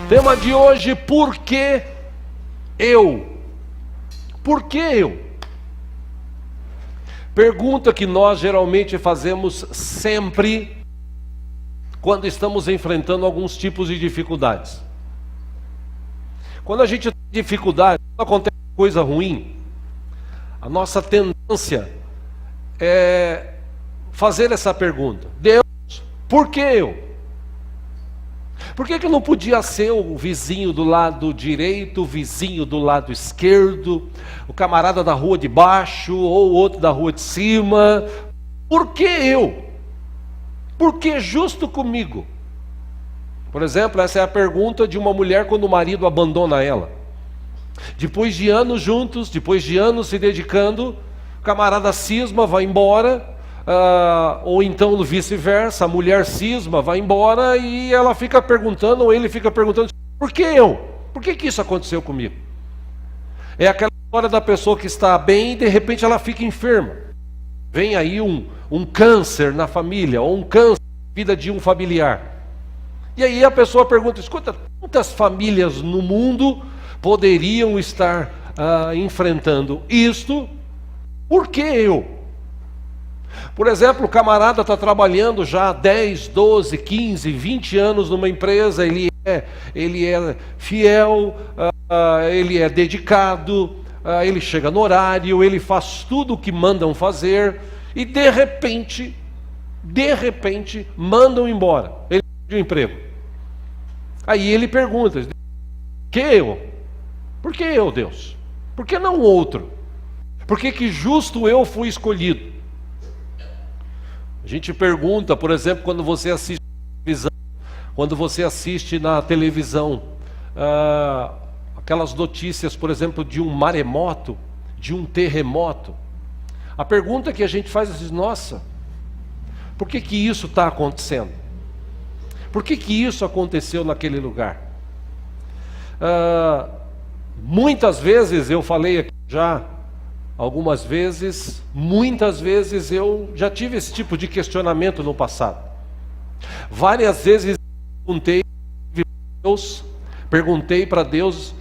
Tema de hoje: por que eu? Por que eu? Pergunta que nós geralmente fazemos sempre quando estamos enfrentando alguns tipos de dificuldades. Quando a gente tem dificuldade, quando acontece coisa ruim, a nossa tendência é fazer essa pergunta: Deus, por que eu? Por que não podia ser o vizinho do lado direito, o vizinho do lado esquerdo, o camarada da rua de baixo ou o outro da rua de cima? Por que eu? Por que justo comigo? Por exemplo, essa é a pergunta de uma mulher quando o marido abandona ela. Depois de anos juntos, depois de anos se dedicando, o camarada cisma, vai embora. Ou então vice-versa, a mulher cisma, vai embora e ela fica perguntando, ou ele fica perguntando: por que eu? Por que isso aconteceu comigo? É aquela história da pessoa que está bem e de repente ela fica enferma. Vem aí um câncer na família, ou um câncer na vida de um familiar. E aí a pessoa pergunta: escuta, quantas famílias no mundo poderiam estar enfrentando isto? Por que eu? Por exemplo, o camarada está trabalhando já 10, 12, 15, 20 anos numa empresa, ele é fiel, ele é dedicado, ele chega no horário, ele faz tudo o que mandam fazer, e de repente, mandam embora, ele perde o emprego. Aí ele pergunta: que eu? Por que eu, Deus? Por que não outro? Por que justo eu fui escolhido? A gente pergunta, por exemplo, quando você assiste na televisão, aquelas notícias, por exemplo, de um maremoto, de um terremoto. A pergunta que a gente faz é: nossa, por que isso está acontecendo? Por que isso aconteceu naquele lugar? Muitas vezes, eu falei aqui já algumas vezes, muitas vezes eu já tive esse tipo de questionamento no passado. Várias vezes perguntei para Deus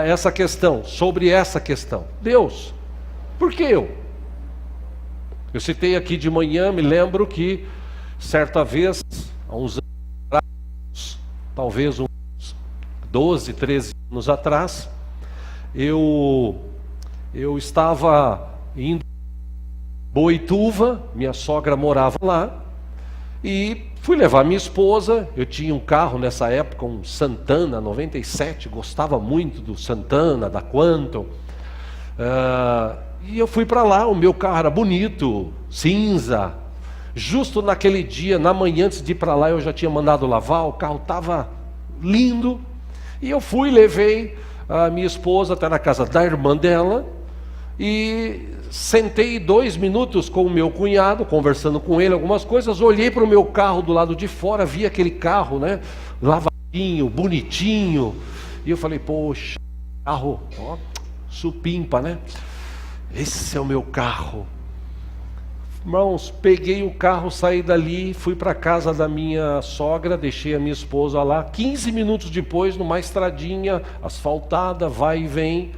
essa questão, sobre essa questão: Deus, por que eu? Eu citei aqui de manhã, me lembro que certa vez, há uns anos, talvez uns 12, 13 anos atrás, eu estava indo em Boituva, minha sogra morava lá, e fui levar minha esposa. Eu tinha um carro nessa época, um Santana 97, gostava muito do Santana, da Quantum, e eu fui para lá. O meu carro era bonito, cinza. Justo naquele dia, na manhã antes de ir para lá, eu já tinha mandado lavar, o carro estava lindo, e eu fui, levei a minha esposa até na casa da irmã dela, e sentei 2 minutos com o meu cunhado, conversando com ele algumas coisas. Olhei para o meu carro do lado de fora, vi aquele carro, né, lavadinho, bonitinho, e eu falei: poxa, carro, ó, supimpa, né? Esse é o meu carro. Irmãos, peguei o carro, saí dali, fui para a casa da minha sogra, deixei a minha esposa lá. 15 minutos depois, numa estradinha asfaltada, vai e vem,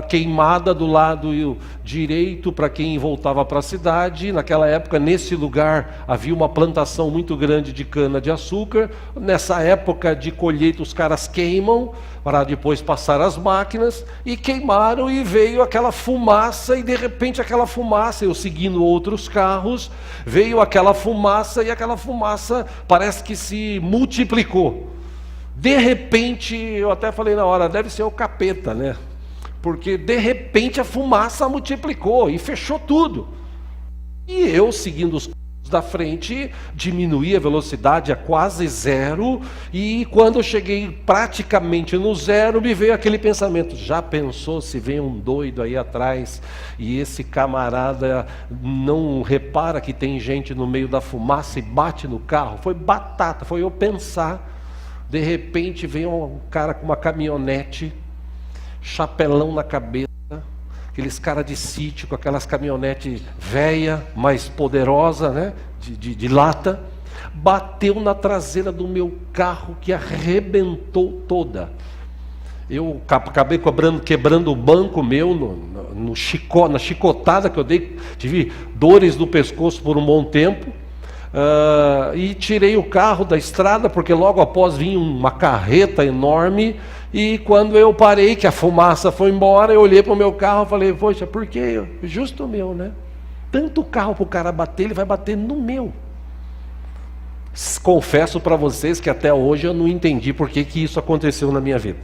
queimada do lado direito para quem voltava para a cidade. Naquela época, nesse lugar, havia uma plantação muito grande de cana-de-açúcar. Nessa época de colheita, os caras queimam para depois passar as máquinas, e queimaram, e veio aquela fumaça, e de repente aquela fumaça, eu seguindo outros carros, veio aquela fumaça, e aquela fumaça parece que se multiplicou. De repente, eu até falei na hora: deve ser o capeta, né? Porque de repente a fumaça multiplicou e fechou tudo. E eu, seguindo os carros da frente, diminuí a velocidade a quase zero, e quando eu cheguei praticamente no zero, me veio aquele pensamento: já pensou se vem um doido aí atrás e esse camarada não repara que tem gente no meio da fumaça e bate no carro? Foi batata, foi eu pensar. De repente vem um cara com uma caminhonete, chapelão na cabeça, aqueles caras de sítio com aquelas caminhonetes velha, mais poderosa, né, de lata, bateu na traseira do meu carro, que arrebentou toda. Eu acabei quebrando o banco meu na chicotada que eu dei. Tive dores no pescoço por um bom tempo. E tirei o carro da estrada, porque logo após vinha uma carreta enorme. E quando eu parei, que a fumaça foi embora, eu olhei para o meu carro e falei, poxa, por quê? Justo o meu, né? Tanto carro para o cara bater, ele vai bater no meu. Confesso para vocês que até hoje eu não entendi por que isso aconteceu na minha vida.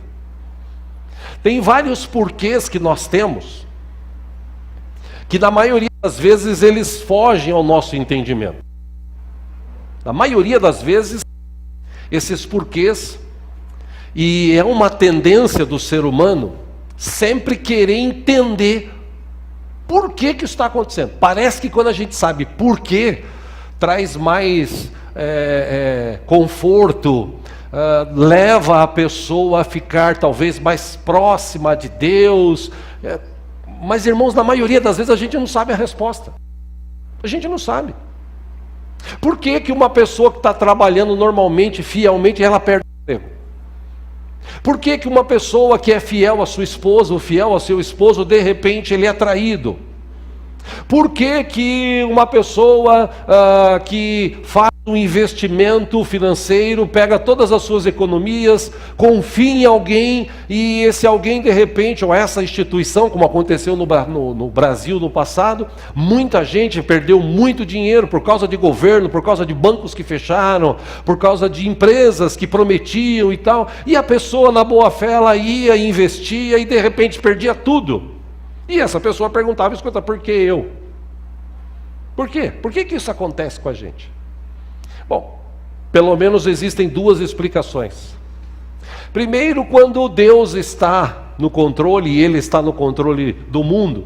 Tem vários porquês que nós temos, que na maioria das vezes eles fogem ao nosso entendimento. Na maioria das vezes, esses porquês, e é uma tendência do ser humano, sempre querer entender por que isso está acontecendo. Parece que quando a gente sabe por quê, traz mais conforto, leva a pessoa a ficar talvez mais próxima de Deus. Mas, irmãos, na maioria das vezes a gente não sabe a resposta. A gente não sabe. Por que uma pessoa que está trabalhando normalmente, fielmente, ela perde o emprego? Por que uma pessoa que é fiel à sua esposa, ou fiel ao seu esposo, de repente ele é traído? Por que uma pessoa que faz um investimento financeiro, pega todas as suas economias, confia em alguém, e esse alguém de repente, ou essa instituição, como aconteceu no Brasil no passado, muita gente perdeu muito dinheiro por causa de governo, por causa de bancos que fecharam, por causa de empresas que prometiam e tal, e a pessoa na boa fé, ela ia, investia e de repente perdia tudo. E essa pessoa perguntava, escuta, por que eu? Por quê? Por que isso acontece com a gente? Bom, pelo menos existem duas explicações. Primeiro, quando Deus está no controle, e Ele está no controle do mundo,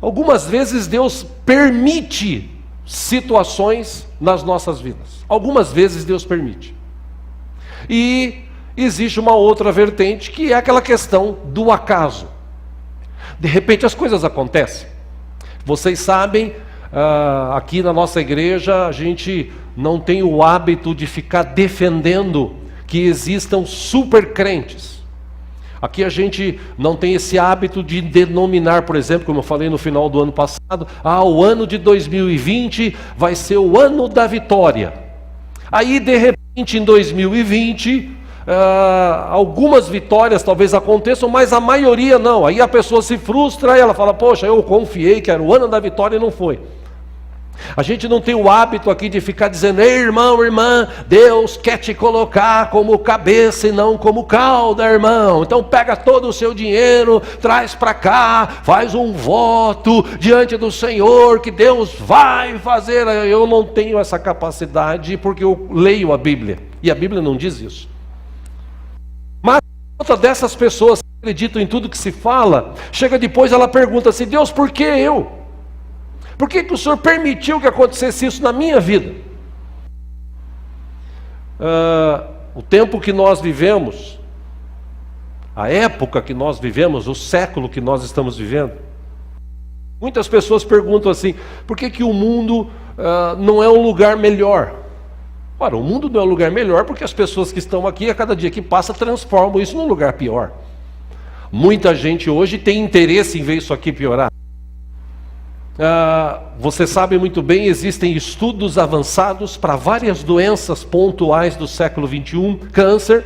algumas vezes Deus permite situações nas nossas vidas. Algumas vezes Deus permite. E existe uma outra vertente, que é aquela questão do acaso. De repente as coisas acontecem. Vocês sabem, aqui na nossa igreja, a gente não tem o hábito de ficar defendendo que existam super crentes. Aqui a gente não tem esse hábito de denominar, por exemplo, como eu falei no final do ano passado, o ano de 2020 vai ser o ano da vitória. Aí, de repente, em 2020... algumas vitórias talvez aconteçam, mas a maioria não. Aí a pessoa se frustra e ela fala, poxa, eu confiei que era o ano da vitória e não foi. A gente não tem o hábito aqui de ficar dizendo, ei, irmão, irmã, Deus quer te colocar como cabeça e não como cauda, irmão. Então pega todo o seu dinheiro, traz para cá, faz um voto diante do Senhor que Deus vai fazer. Eu não tenho essa capacidade porque eu leio a Bíblia e a Bíblia não diz isso. Mas outra dessas pessoas que acreditam em tudo que se fala, chega depois ela pergunta assim, Deus, por que eu? Por que o Senhor permitiu que acontecesse isso na minha vida? O tempo que nós vivemos, a época que nós vivemos, o século que nós estamos vivendo, muitas pessoas perguntam assim, por que o mundo não é um lugar melhor? Ora, o mundo não é um lugar melhor porque as pessoas que estão aqui, a cada dia que passa, transformam isso num lugar pior. Muita gente hoje tem interesse em ver isso aqui piorar. Você sabe muito bem, existem estudos avançados para várias doenças pontuais do século XXI. Câncer,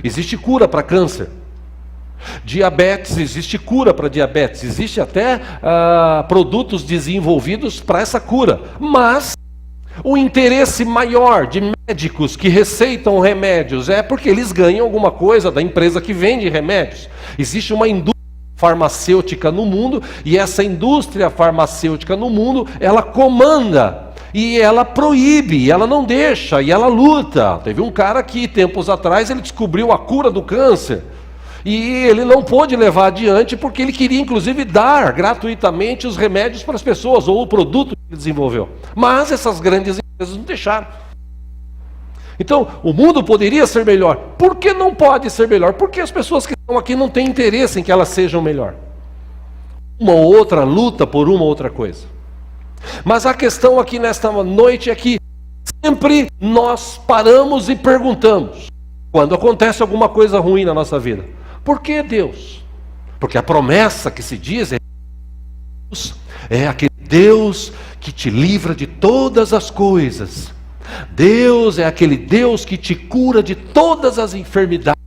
existe cura para câncer. Diabetes, existe cura para diabetes. Existe até produtos desenvolvidos para essa cura. Mas o interesse maior de médicos que receitam remédios é porque eles ganham alguma coisa da empresa que vende remédios. Existe uma indústria farmacêutica no mundo, e essa indústria farmacêutica no mundo, ela comanda, e ela proíbe, e ela não deixa, e ela luta. Teve um cara que, tempos atrás, ele descobriu a cura do câncer, e ele não pôde levar adiante, porque ele queria, inclusive, dar gratuitamente os remédios para as pessoas, ou o produto que ele desenvolveu. Mas essas grandes empresas não deixaram. Então, o mundo poderia ser melhor. Por que não pode ser melhor? Porque as pessoas que estão aqui não têm interesse em que elas sejam melhor. Uma ou outra luta por uma ou outra coisa. Mas a questão aqui nesta noite é que sempre nós paramos e perguntamos, quando acontece alguma coisa ruim na nossa vida: por que Deus? Porque a promessa que se diz é aquele Deus que te livra de todas as coisas. Deus é aquele Deus que te cura de todas as enfermidades.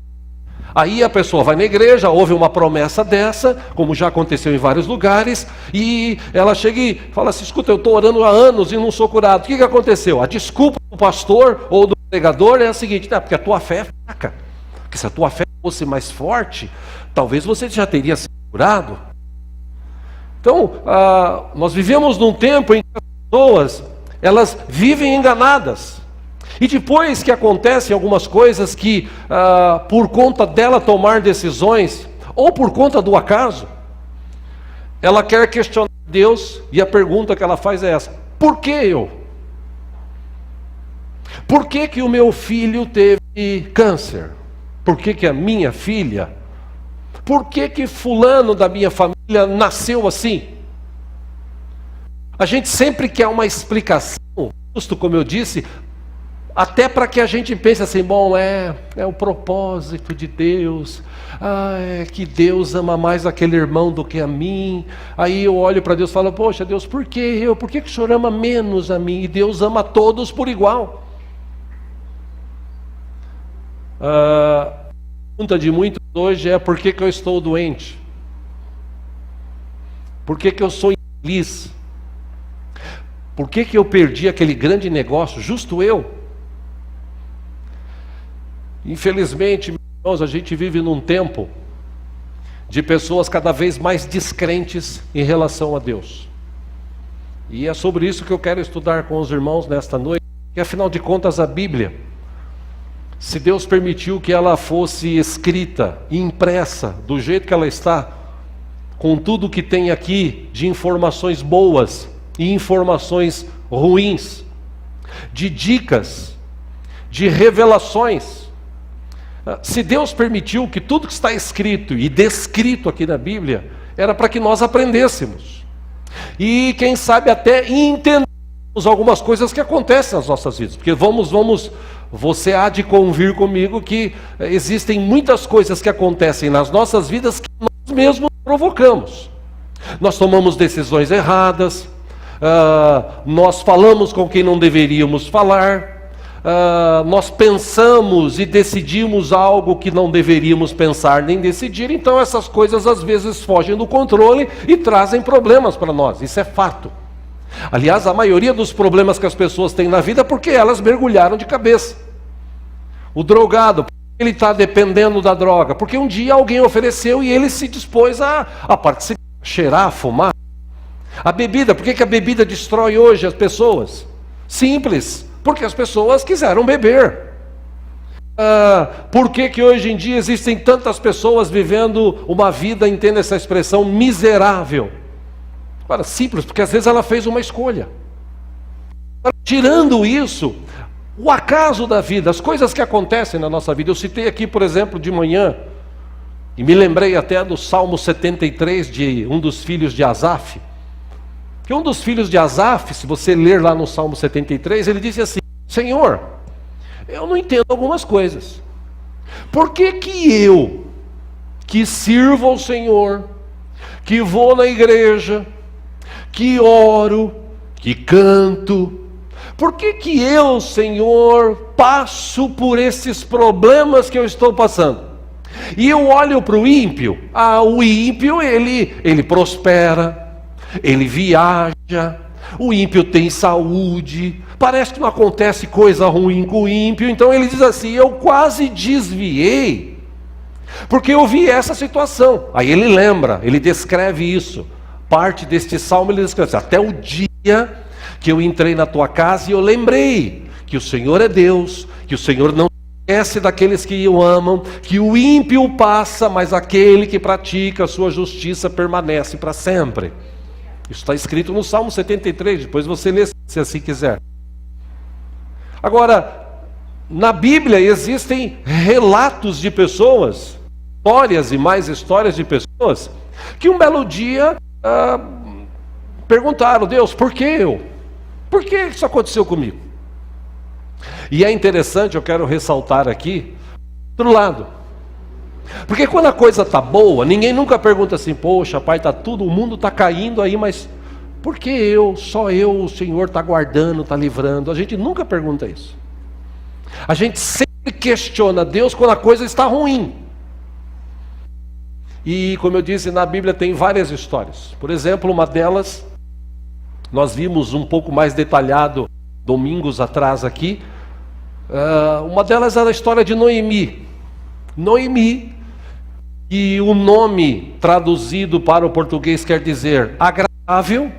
Aí a pessoa vai na igreja, ouve uma promessa dessa, como já aconteceu em vários lugares, e ela chega e fala assim: escuta, eu estou orando há anos e não sou curado. O que aconteceu? A desculpa do pastor ou do pregador é a seguinte: porque a tua fé é fraca. Porque se a tua fé fosse mais forte, talvez você já teria sido curado. Então, nós vivemos num tempo em que as pessoas, elas vivem enganadas. E depois que acontecem algumas coisas que, por conta dela tomar decisões, ou por conta do acaso, ela quer questionar Deus, e a pergunta que ela faz é essa: por que eu? Por que que o meu filho teve câncer? Por que que a minha filha? Por que que fulano da minha família nasceu assim? A gente sempre quer uma explicação, justo como eu disse, até para que a gente pense assim: bom, é o propósito de Deus, é que Deus ama mais aquele irmão do que a mim. Aí eu olho para Deus e falo: poxa Deus, por que eu? Por que que o Senhor ama menos a mim? E Deus ama todos por igual. A pergunta de muitos hoje é: por que que eu estou doente? Por que que eu sou infeliz? Por que que eu perdi aquele grande negócio, justo eu? Infelizmente, meus irmãos, a gente vive num tempo de pessoas cada vez mais descrentes em relação a Deus. E é sobre isso que eu quero estudar com os irmãos nesta noite, que afinal de contas a Bíblia, se Deus permitiu que ela fosse escrita e impressa do jeito que ela está, com tudo que tem aqui de informações boas e informações ruins, de dicas, de revelações, se Deus permitiu que tudo que está escrito e descrito aqui na Bíblia, era para que nós aprendêssemos. E quem sabe até entendamos algumas coisas que acontecem nas nossas vidas. Porque você há de convir comigo que existem muitas coisas que acontecem nas nossas vidas que nós mesmos provocamos. Nós tomamos decisões erradas, nós falamos com quem não deveríamos falar, nós pensamos e decidimos algo que não deveríamos pensar nem decidir. Então essas coisas às vezes fogem do controle e trazem problemas para nós, isso é fato. Aliás, a maioria dos problemas que as pessoas têm na vida é porque elas mergulharam de cabeça. O drogado, por que ele está dependendo da droga? Porque um dia alguém ofereceu e ele se dispôs a participar, a cheirar, a fumar. A bebida, por que a bebida destrói hoje as pessoas? Simples, porque as pessoas quiseram beber. Por que hoje em dia existem tantas pessoas vivendo uma vida, entenda essa expressão, miserável? Agora, simples, porque às vezes ela fez uma escolha. Tirando isso, o acaso da vida, as coisas que acontecem na nossa vida. Eu citei aqui, por exemplo, de manhã, e me lembrei até do Salmo 73, de um dos filhos de Asaf. Que um dos filhos de Asaf, se você ler lá no Salmo 73, ele disse assim: Senhor, eu não entendo algumas coisas. Por que que eu, que sirvo ao Senhor, que vou na igreja, que oro, que canto, por que que eu, Senhor, passo por esses problemas que eu estou passando? E eu olho para o ímpio, o ímpio ele prospera, ele viaja, o ímpio tem saúde, parece que não acontece coisa ruim com o ímpio. Então ele diz assim: eu quase desviei, porque eu vi essa situação. Aí ele lembra, ele descreve isso. Parte deste salmo ele descreve assim: até o dia que eu entrei na tua casa e eu lembrei que o Senhor é Deus, que o Senhor não esquece daqueles que o amam, que o ímpio passa, mas aquele que pratica a sua justiça permanece para sempre. Isso está escrito no Salmo 73, depois você lê se assim quiser. Agora, na Bíblia existem relatos de pessoas, histórias e mais histórias de pessoas, que um belo dia perguntaram: Deus, por que eu? Por que isso aconteceu comigo? E é interessante, eu quero ressaltar aqui, outro lado. Porque quando a coisa está boa, ninguém nunca pergunta assim, poxa, pai, tá tudo, o mundo está caindo aí, mas por que só eu, o Senhor está guardando, está livrando? A gente nunca pergunta isso. A gente sempre questiona Deus quando a coisa está ruim. E como eu disse, na Bíblia tem várias histórias. Por exemplo, uma delas, nós vimos um pouco mais detalhado domingos atrás aqui. Uma delas era a história de Noemi. Noemi, e o nome traduzido para o português quer dizer agradável.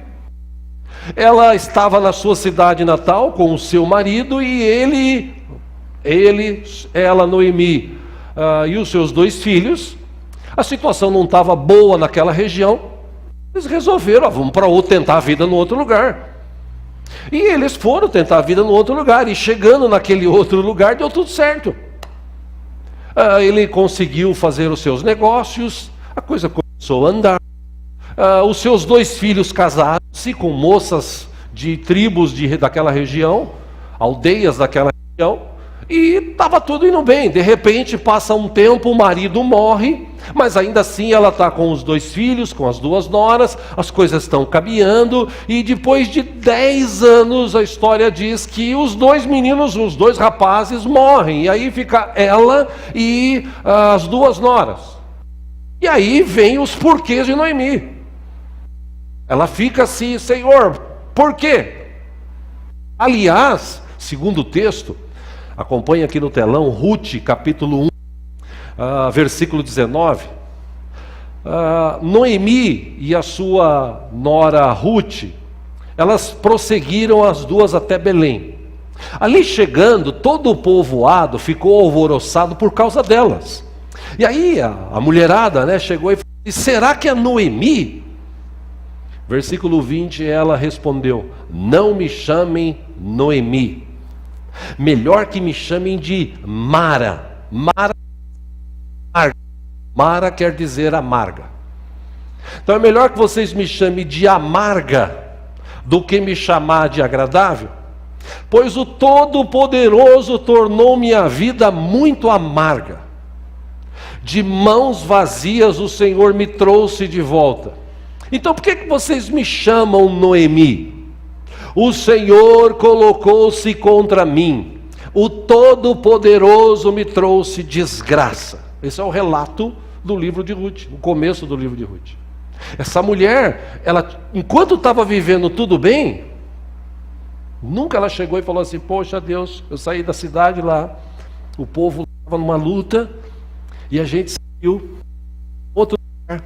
Ela estava na sua cidade natal com o seu marido e ela, Noemi, e os seus 2 filhos. A situação não estava boa naquela região. Eles resolveram, vamos tentar a vida no outro lugar. E eles foram tentar a vida no outro lugar. E chegando naquele outro lugar, deu tudo certo. Ele conseguiu fazer os seus negócios, a coisa começou a andar. Os seus 2 filhos casaram-se com moças de tribos daquela região, aldeias daquela região, e estava tudo indo bem. De repente, passa um tempo, o marido morre, mas ainda assim ela está com os 2 filhos, com as 2 noras, as coisas estão caminhando, e depois de 10 anos, a história diz que os 2 meninos, os 2 rapazes morrem, e aí fica ela e as 2 noras. E aí vem os porquês de Noemi. Ela fica assim, Senhor, por quê? Aliás, segundo o texto, acompanha aqui no telão, Ruth, capítulo 1, versículo 19. Noemi e a sua nora Ruth, elas prosseguiram as 2 até Belém. Ali chegando, todo o povoado ficou alvoroçado por causa delas. E aí a mulherada, chegou e falou, será que é Noemi? Versículo 20, ela respondeu, não me chamem Noemi, melhor que me chamem de Mara. Mara quer dizer amarga. Então é melhor que vocês me chamem de amarga do que me chamar de agradável, pois o Todo-Poderoso tornou minha vida muito amarga. De mãos vazias o Senhor me trouxe de volta. Então por que vocês me chamam Noemi? O Senhor colocou-se contra mim. O Todo-Poderoso me trouxe desgraça. Esse é o relato do livro de Ruth, o começo do livro de Ruth. Essa mulher, ela, enquanto estava vivendo tudo bem, nunca ela chegou e falou assim, poxa Deus, eu saí da cidade lá, o povo estava numa luta, e a gente saiu outro lugar,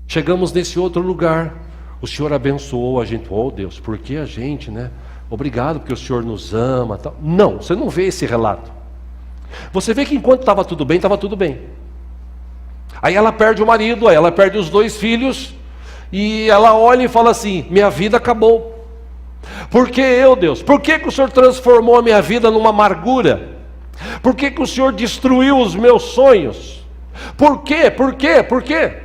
chegamos nesse outro lugar, o Senhor abençoou a gente. Oh Deus, por que a gente, Obrigado porque o Senhor nos ama. Tal. Não, você não vê esse relato. Você vê que enquanto estava tudo bem, estava tudo bem. Aí ela perde o marido, aí ela perde os 2 filhos, e ela olha e fala assim, minha vida acabou. Por que eu, Deus? Por que o Senhor transformou a minha vida numa amargura? Por que o Senhor destruiu os meus sonhos? Por quê? Por quê? Por quê?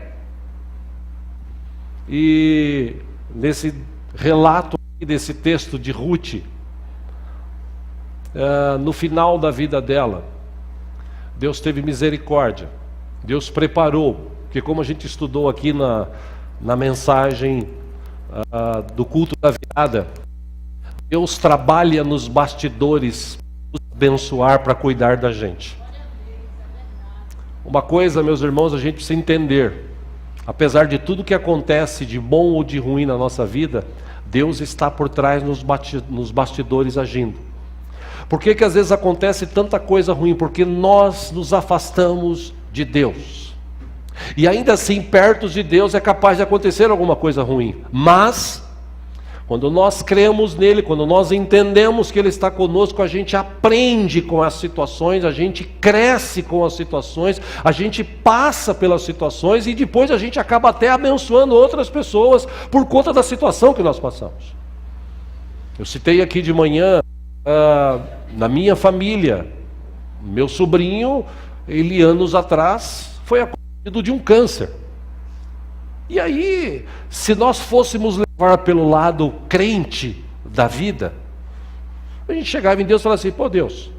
E nesse relato, desse texto de Ruth, no final da vida dela, Deus teve misericórdia, Deus preparou, porque como a gente estudou aqui na mensagem do culto da virada, Deus trabalha nos bastidores para nos abençoar, para cuidar da gente. Uma coisa, meus irmãos, a gente precisa entender, apesar de tudo que acontece de bom ou de ruim na nossa vida, Deus está por trás nos bastidores agindo. Por que às vezes acontece tanta coisa ruim? Porque nós nos afastamos de Deus. E ainda assim, perto de Deus é capaz de acontecer alguma coisa ruim. Mas, quando nós cremos nele, quando nós entendemos que ele está conosco, a gente aprende com as situações, a gente cresce com as situações, a gente passa pelas situações e depois a gente acaba até abençoando outras pessoas por conta da situação que nós passamos. Eu citei aqui de manhã, na minha família, meu sobrinho, ele anos atrás foi acometido de um câncer. E aí, se nós fôssemos levar pelo lado crente da vida, a gente chegava em Deus e falava assim, pô Deus,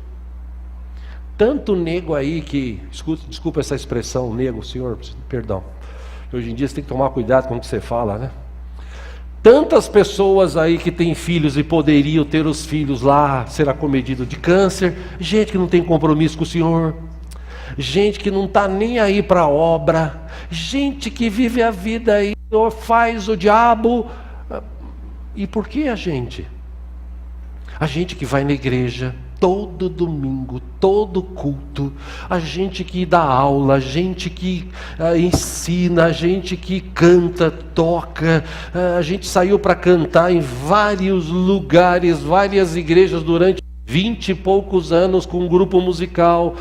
Tanto nego aí que, desculpa essa expressão, nego, senhor, perdão. Hoje em dia você tem que tomar cuidado com o que você fala, né? Tantas pessoas aí que têm filhos e poderiam ter os filhos lá, ser acometido de câncer, gente que não tem compromisso com o Senhor, gente que não está nem aí para a obra, gente que vive a vida aí, faz o diabo. E por que a gente? A gente que vai na igreja todo domingo, todo culto, a gente que dá aula, a gente que ensina, a gente que canta, toca, a gente saiu para cantar em vários lugares, várias igrejas durante 20 e poucos anos com um grupo musical,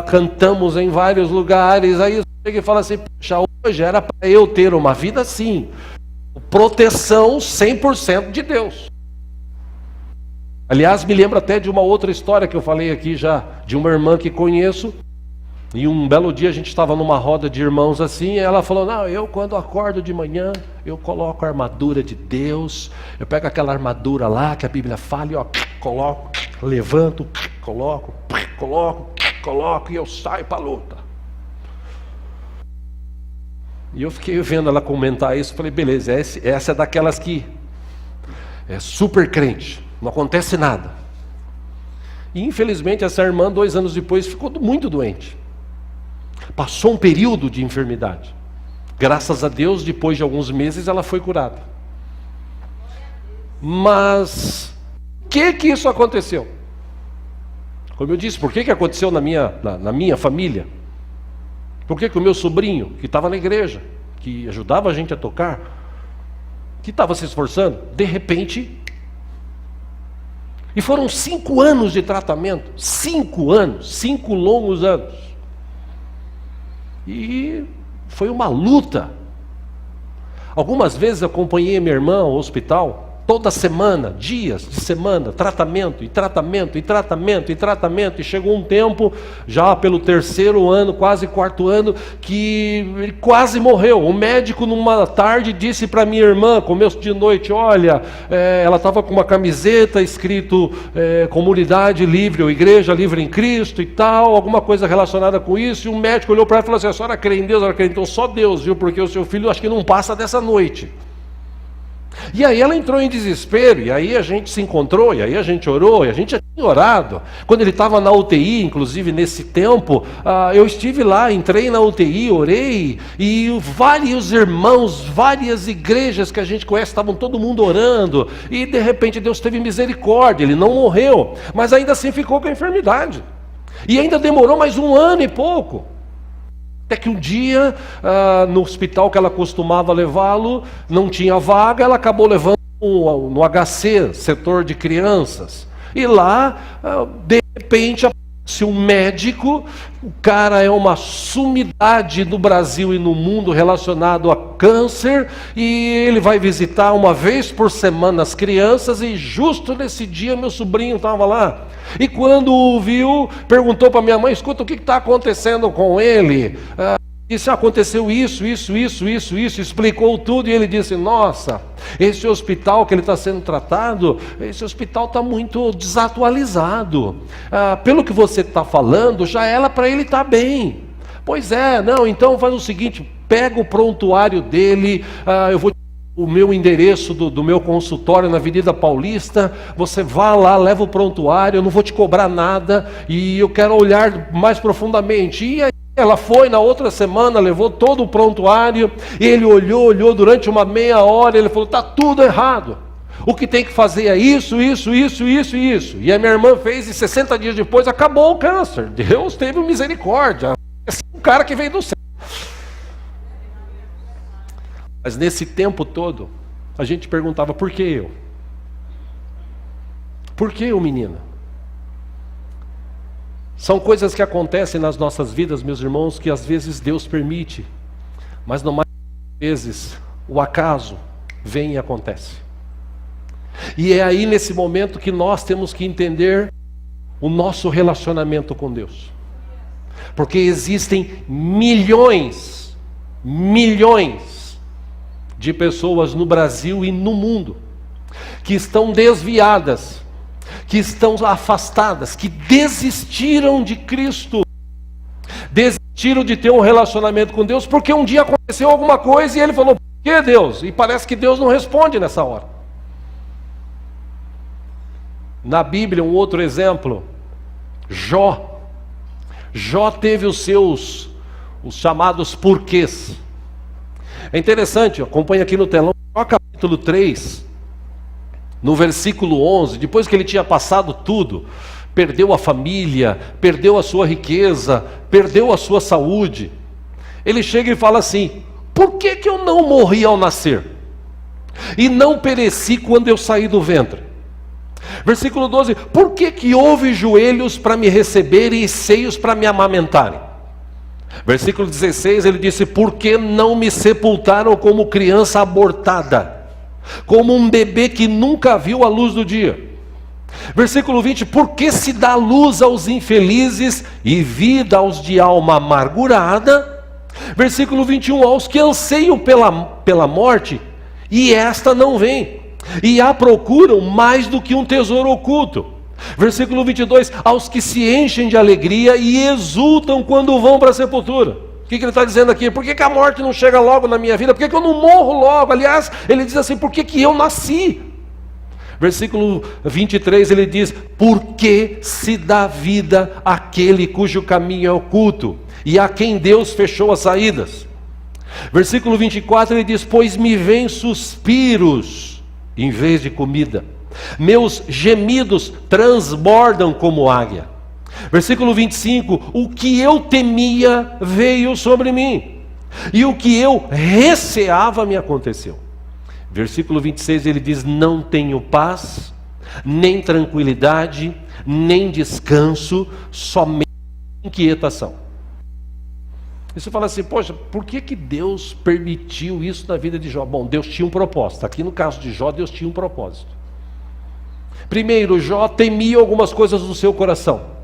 cantamos em vários lugares. Aí você chega e fala assim: poxa, hoje era para eu ter uma vida assim, proteção 100% de Deus. Aliás, me lembro até de uma outra história que eu falei aqui já, de uma irmã que conheço, e um belo dia a gente estava numa roda de irmãos assim, e ela falou: não, eu quando acordo de manhã, eu coloco a armadura de Deus, eu pego aquela armadura lá que a Bíblia fala, e ó, coloco, levanto, coloco, e eu saio para a luta. E eu fiquei vendo ela comentar isso, falei: beleza, essa é daquelas que é super crente, não acontece nada. E infelizmente essa irmã, 2 anos depois, ficou muito doente. Passou um período de enfermidade. Graças a Deus, depois de alguns meses, ela foi curada. Mas por que isso aconteceu? Como eu disse, por que aconteceu na minha família? Por que o meu sobrinho, que estava na igreja, que ajudava a gente a tocar, que estava se esforçando, de repente... E foram 5 anos de tratamento, 5 anos, 5 longos anos. E foi uma luta. Algumas vezes eu acompanhei minha irmã ao hospital, toda semana, dias de semana, tratamento, e chegou um tempo, já pelo 3º ano, quase 4º ano, que ele quase morreu. O médico numa tarde disse para minha irmã, começo de noite: olha, ela estava com uma camiseta escrito Comunidade Livre, ou Igreja Livre em Cristo e tal, alguma coisa relacionada com isso, e o médico olhou para ela e falou assim: a senhora crê em Deus? Ela crê, então só Deus, viu, porque o seu filho acho que não passa dessa noite. E aí ela entrou em desespero, e aí a gente se encontrou, e aí a gente orou, e a gente já tinha orado. Quando ele estava na UTI, inclusive nesse tempo, eu estive lá, entrei na UTI, orei, e vários irmãos, várias igrejas que a gente conhece, estavam todo mundo orando, e de repente Deus teve misericórdia, ele não morreu, mas ainda assim ficou com a enfermidade. E ainda demorou mais 1 ano e pouco. Até que um dia, no hospital que ela costumava levá-lo, não tinha vaga, ela acabou levando no HC, setor de crianças. E lá, de repente, aparece um médico, o cara é uma sumidade no Brasil e no mundo relacionado a câncer, e ele vai visitar uma vez por semana as crianças, e justo nesse dia meu sobrinho estava lá. E quando o viu, perguntou para minha mãe: escuta, o que está acontecendo com ele? Disse: aconteceu isso, explicou tudo, e ele disse: nossa, esse hospital que ele está sendo tratado, esse hospital está muito desatualizado. Pelo que você está falando, já era para ele estar bem. Pois é, não, então faz o seguinte, pega o prontuário dele, eu vou o meu endereço do meu consultório na Avenida Paulista, você vá lá, leva o prontuário, eu não vou te cobrar nada, e eu quero olhar mais profundamente. E aí ela foi na outra semana, levou todo o prontuário, ele olhou durante uma meia hora, ele falou: está tudo errado, o que tem que fazer é isso. E a minha irmã fez, e 60 dias depois acabou o câncer. Deus teve misericórdia, esse é um cara que veio do céu. Mas nesse tempo todo, a gente perguntava: por que eu? Por que eu, menina? São coisas que acontecem nas nossas vidas, meus irmãos, que às vezes Deus permite, mas não mais vezes o acaso vem e acontece. E é aí nesse momento que nós temos que entender o nosso relacionamento com Deus. Porque existem milhões de pessoas no Brasil e no mundo que estão desviadas, que estão afastadas, que desistiram de Cristo, desistiram de ter um relacionamento com Deus, porque um dia aconteceu alguma coisa e ele falou: por que Deus? E parece que Deus não responde nessa hora. Na Bíblia, um outro exemplo, Jó. Jó teve os chamados porquês. É interessante, acompanha aqui no telão, Jó capítulo 3, no versículo 11, depois que ele tinha passado tudo, perdeu a família, perdeu a sua riqueza, perdeu a sua saúde, ele chega e fala assim: por que eu não morri ao nascer? E não pereci quando eu saí do ventre? Versículo 12, por que houve joelhos para me receberem e seios para me amamentarem? Versículo 16, ele disse: por que não me sepultaram como criança abortada, como um bebê que nunca viu a luz do dia? Versículo 20, por que se dá luz aos infelizes e vida aos de alma amargurada? Versículo 21, aos que anseiam pela morte, e esta não vem, e a procuram mais do que um tesouro oculto. Versículo 22, aos que se enchem de alegria e exultam quando vão para a sepultura. O que ele está dizendo aqui? Por que a morte não chega logo na minha vida? Por que eu não morro logo? Aliás, ele diz assim: por que eu nasci? Versículo 23, ele diz: por que se dá vida àquele cujo caminho é oculto, e a quem Deus fechou as saídas? Versículo 24, ele diz: pois me vêm suspiros em vez de comida, meus gemidos transbordam como águia. Versículo 25, o que eu temia veio sobre mim, e o que eu receava me aconteceu. Versículo 26, ele diz: não tenho paz, nem tranquilidade, nem descanso, somente inquietação. E você fala assim: poxa, por que Deus permitiu isso na vida de Jó? Bom, Deus tinha um propósito. Aqui no caso de Jó, Deus tinha um propósito. Primeiro, Jó temia algumas coisas do seu coração.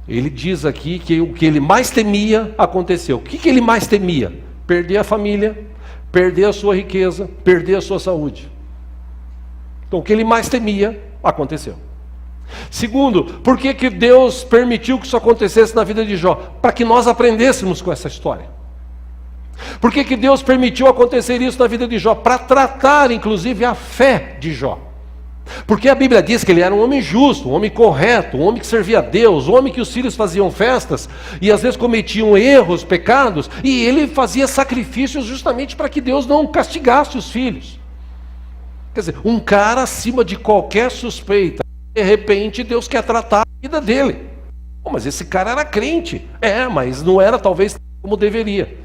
Ele diz aqui que o que ele mais temia aconteceu. O que ele mais temia? Perder a família, perder a sua riqueza, perder a sua saúde. Então o que ele mais temia aconteceu. Segundo, por que Deus permitiu que isso acontecesse na vida de Jó? Para que nós aprendêssemos com essa história. Por que Deus permitiu acontecer isso na vida de Jó? Para tratar inclusive a fé de Jó. Porque a Bíblia diz que ele era um homem justo, um homem correto, um homem que servia a Deus, um homem que os filhos faziam festas e às vezes cometiam erros, pecados, e ele fazia sacrifícios justamente para que Deus não castigasse os filhos. Quer dizer, um cara acima de qualquer suspeita. De repente Deus quer tratar a vida dele. Mas esse cara era crente. Mas não era talvez como deveria.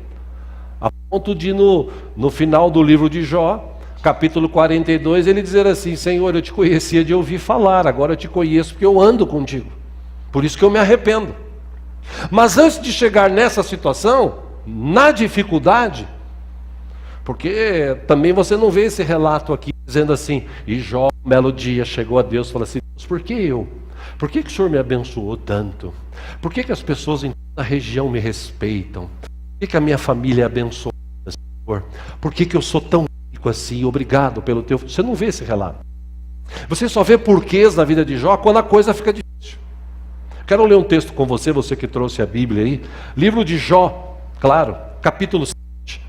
A ponto de no final do livro de Jó, capítulo 42, ele dizer assim: Senhor, eu te conhecia de ouvir falar, agora eu te conheço porque eu ando contigo, por isso que eu me arrependo. Mas antes de chegar nessa situação, na dificuldade, porque também você não vê esse relato aqui dizendo assim: e Jó, um belo dia, chegou a Deus e falou assim: Deus, por que eu? Por que o Senhor me abençoou tanto? Por que as pessoas em toda a região me respeitam? Por que a minha família é abençoada, Senhor? Por que eu sou tão assim, obrigado pelo teu... Você não vê esse relato. Você só vê porquês na vida de Jó quando a coisa fica difícil. Quero ler um texto com você, você que trouxe a Bíblia aí. Livro de Jó, claro, capítulo 7.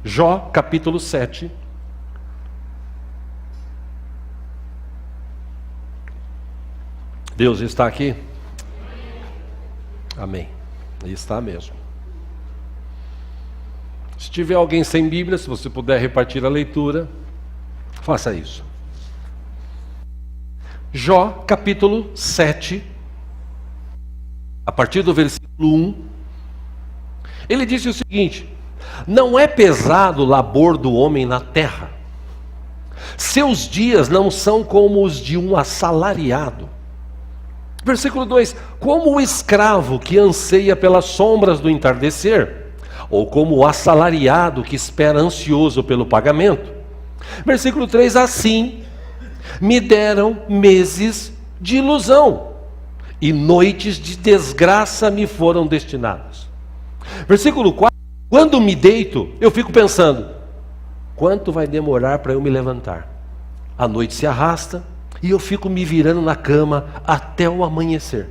Jó, capítulo 7. Deus está aqui? Amém. Ele está mesmo. Se tiver alguém sem Bíblia, se você puder repartir a leitura, faça isso. Jó, capítulo 7, a partir do versículo 1, ele disse o seguinte: não é pesado o labor do homem na terra, seus dias não são como os de um assalariado. Versículo 2, como o escravo que anseia pelas sombras do entardecer, ou como o assalariado que espera ansioso pelo pagamento. Versículo 3, assim me deram meses de ilusão, e noites de desgraça me foram destinadas. Versículo 4, quando me deito, eu fico pensando: quanto vai demorar para eu me levantar? A noite se arrasta e eu fico me virando na cama até o amanhecer.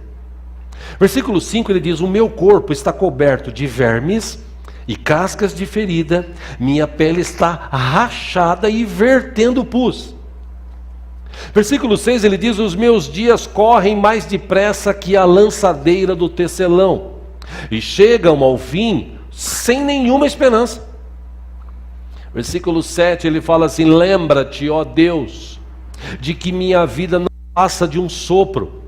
Versículo 5 ele diz: o meu corpo está coberto de vermes e cascas de ferida, minha pele está rachada e vertendo pus. Versículo 6 ele diz: os meus dias correm mais depressa que a lançadeira do tecelão, e chegam ao fim sem nenhuma esperança. Versículo 7 ele fala assim: lembra-te, ó Deus, de que minha vida não passa de um sopro,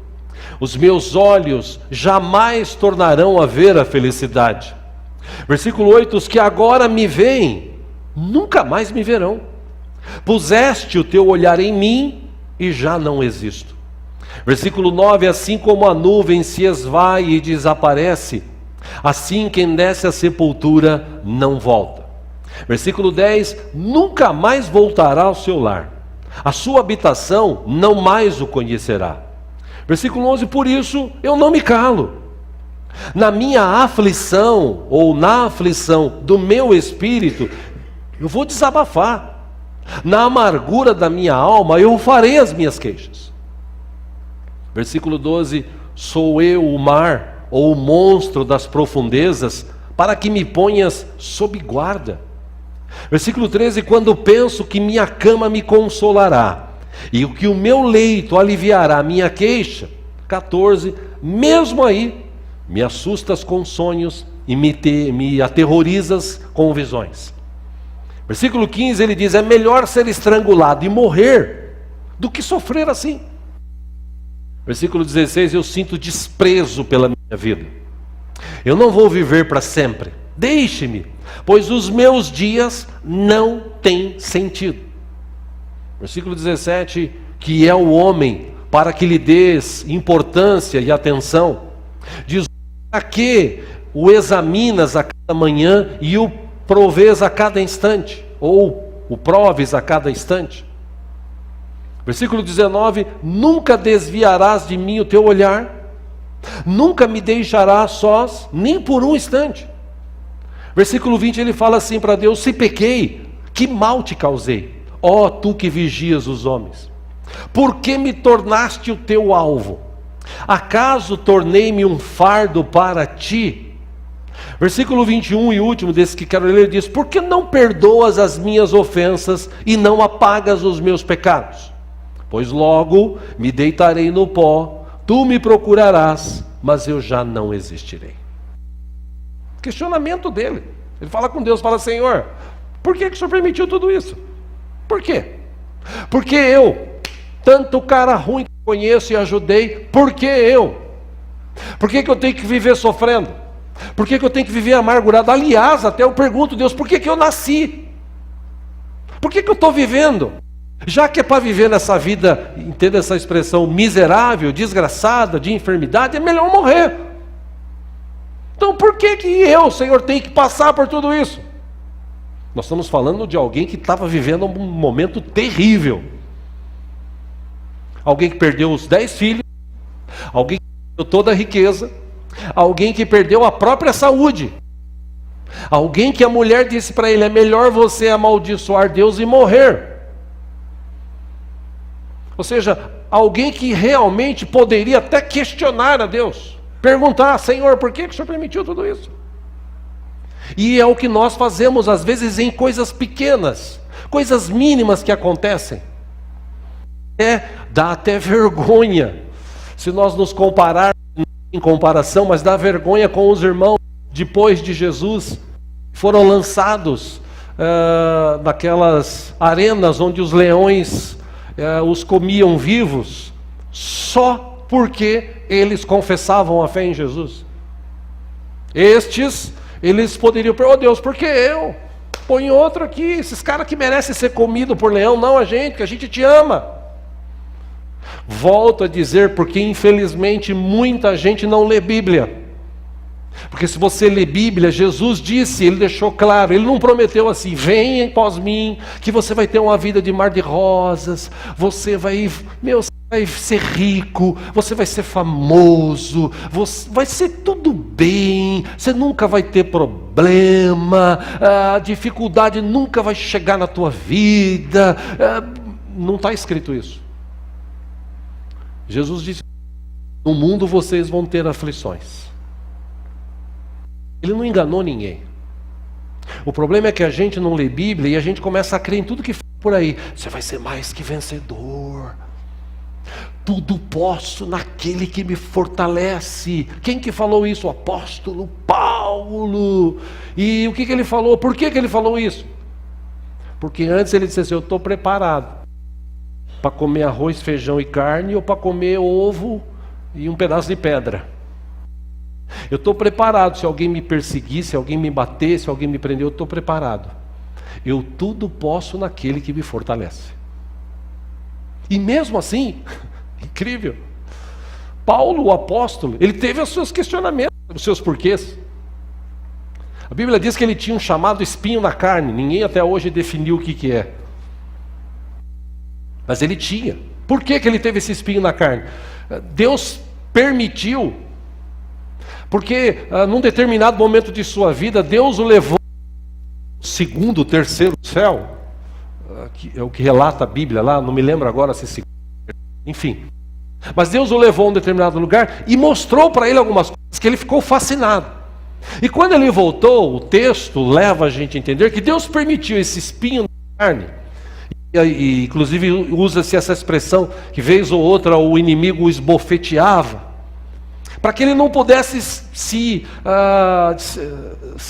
os meus olhos jamais tornarão a ver a felicidade. Versículo 8: os que agora me veem, nunca mais me verão. Puseste o teu olhar em mim e já não existo. Versículo 9: assim como a nuvem se esvai e desaparece, assim quem desce à sepultura não volta. Versículo 10: nunca mais voltará ao seu lar, a sua habitação não mais o conhecerá. Versículo 11: por isso eu não me calo. Na minha aflição, ou na aflição do meu espírito, eu vou desabafar. Na amargura da minha alma, eu farei as minhas queixas. Versículo 12: sou eu o mar, ou o monstro das profundezas, para que me ponhas sob guarda. Versículo 13: quando penso que minha cama me consolará, e que o meu leito aliviará a minha queixa. 14: mesmo aí, me assustas com sonhos e me aterrorizas com visões. Versículo 15 ele diz: é melhor ser estrangulado e morrer do que sofrer assim. Versículo 16: eu sinto desprezo pela minha vida, eu não vou viver para sempre, deixe-me, pois os meus dias não têm sentido. Versículo 17: que é o homem para que lhe des importância e atenção, diz: a que o examinas a cada manhã e o provês a cada instante, ou o proves a cada instante. Versículo 19: nunca desviarás de mim o teu olhar, nunca me deixarás sós, nem por um instante. Versículo 20 ele fala assim para Deus: se pequei, que mal te causei, ó tu que vigias os homens? Por que me tornaste o teu alvo? Acaso tornei-me um fardo para ti? Versículo 21 e último desse que quero ler, ele diz: por que não perdoas as minhas ofensas e não apagas os meus pecados? Pois logo me deitarei no pó, tu me procurarás, mas eu já não existirei. Questionamento dele. Ele fala com Deus, fala: Senhor, por que o Senhor permitiu tudo isso? Por quê? Porque eu, tanto cara ruim que conheço e ajudei, por que eu? Por que eu tenho que viver sofrendo? Por que eu tenho que viver amargurado? Aliás, até eu pergunto, Deus, por que eu nasci? Por que eu estou vivendo? Já que é para viver nessa vida, entenda essa expressão, miserável, desgraçada, de enfermidade, é melhor morrer. Então por que eu, Senhor, tenho que passar por tudo isso? Nós estamos falando de alguém que estava vivendo um momento terrível. Alguém que perdeu os 10 filhos, alguém que perdeu toda a riqueza, alguém que perdeu a própria saúde, alguém que a mulher disse para ele: é melhor você amaldiçoar Deus e morrer. Ou seja, alguém que realmente poderia até questionar a Deus, perguntar: Senhor, por que o Senhor permitiu tudo isso? E é o que nós fazemos às vezes em coisas pequenas, coisas mínimas que acontecem. Dá até vergonha, se nós nos compararmos, em comparação, mas dá vergonha com os irmãos depois de Jesus, foram lançados naquelas arenas onde os leões os comiam vivos, só porque eles confessavam a fé em Jesus. Estes, eles poderiam perguntar: oh Deus, por que eu? Põe outro aqui, esses caras que merecem ser comidos por leão, não a gente, que a gente te ama. Volto a dizer, porque infelizmente muita gente não lê Bíblia. Porque se você lê Bíblia, Jesus disse, ele deixou claro, ele não prometeu assim: venha após mim, que você vai ter uma vida de mar de rosas, você vai ser rico, você vai ser famoso, vai ser tudo bem, você nunca vai ter problema, a dificuldade nunca vai chegar na tua vida. não está escrito isso. Jesus disse: no mundo vocês vão ter aflições. Ele não enganou ninguém. O problema é que a gente não lê Bíblia e a gente começa a crer em tudo que fala por aí. Você vai ser mais que vencedor. Tudo posso naquele que me fortalece. Quem que falou isso? O apóstolo Paulo. E o que ele falou? Por que ele falou isso? Porque antes ele disse assim: eu estou preparado para comer arroz, feijão e carne, ou para comer ovo e um pedaço de pedra. Eu estou preparado, se alguém me perseguir, se alguém me bater, se alguém me prender, eu estou preparado. Eu tudo posso naquele que me fortalece. E mesmo assim, incrível, Paulo, o apóstolo, ele teve os seus questionamentos, os seus porquês. A Bíblia diz que ele tinha um chamado espinho na carne. Ninguém até hoje definiu o que é. Mas ele tinha. Por que ele teve esse espinho na carne? Deus permitiu. Porque num determinado momento de sua vida, Deus o levou ao segundo, terceiro céu. Que é o que relata a Bíblia lá. Não me lembro agora se segundo. Enfim. Mas Deus o levou a um determinado lugar e mostrou para ele algumas coisas que ele ficou fascinado. E quando ele voltou, o texto leva a gente a entender que Deus permitiu esse espinho na carne. E inclusive usa-se essa expressão que vez ou outra o inimigo o esbofeteava, para que ele não pudesse se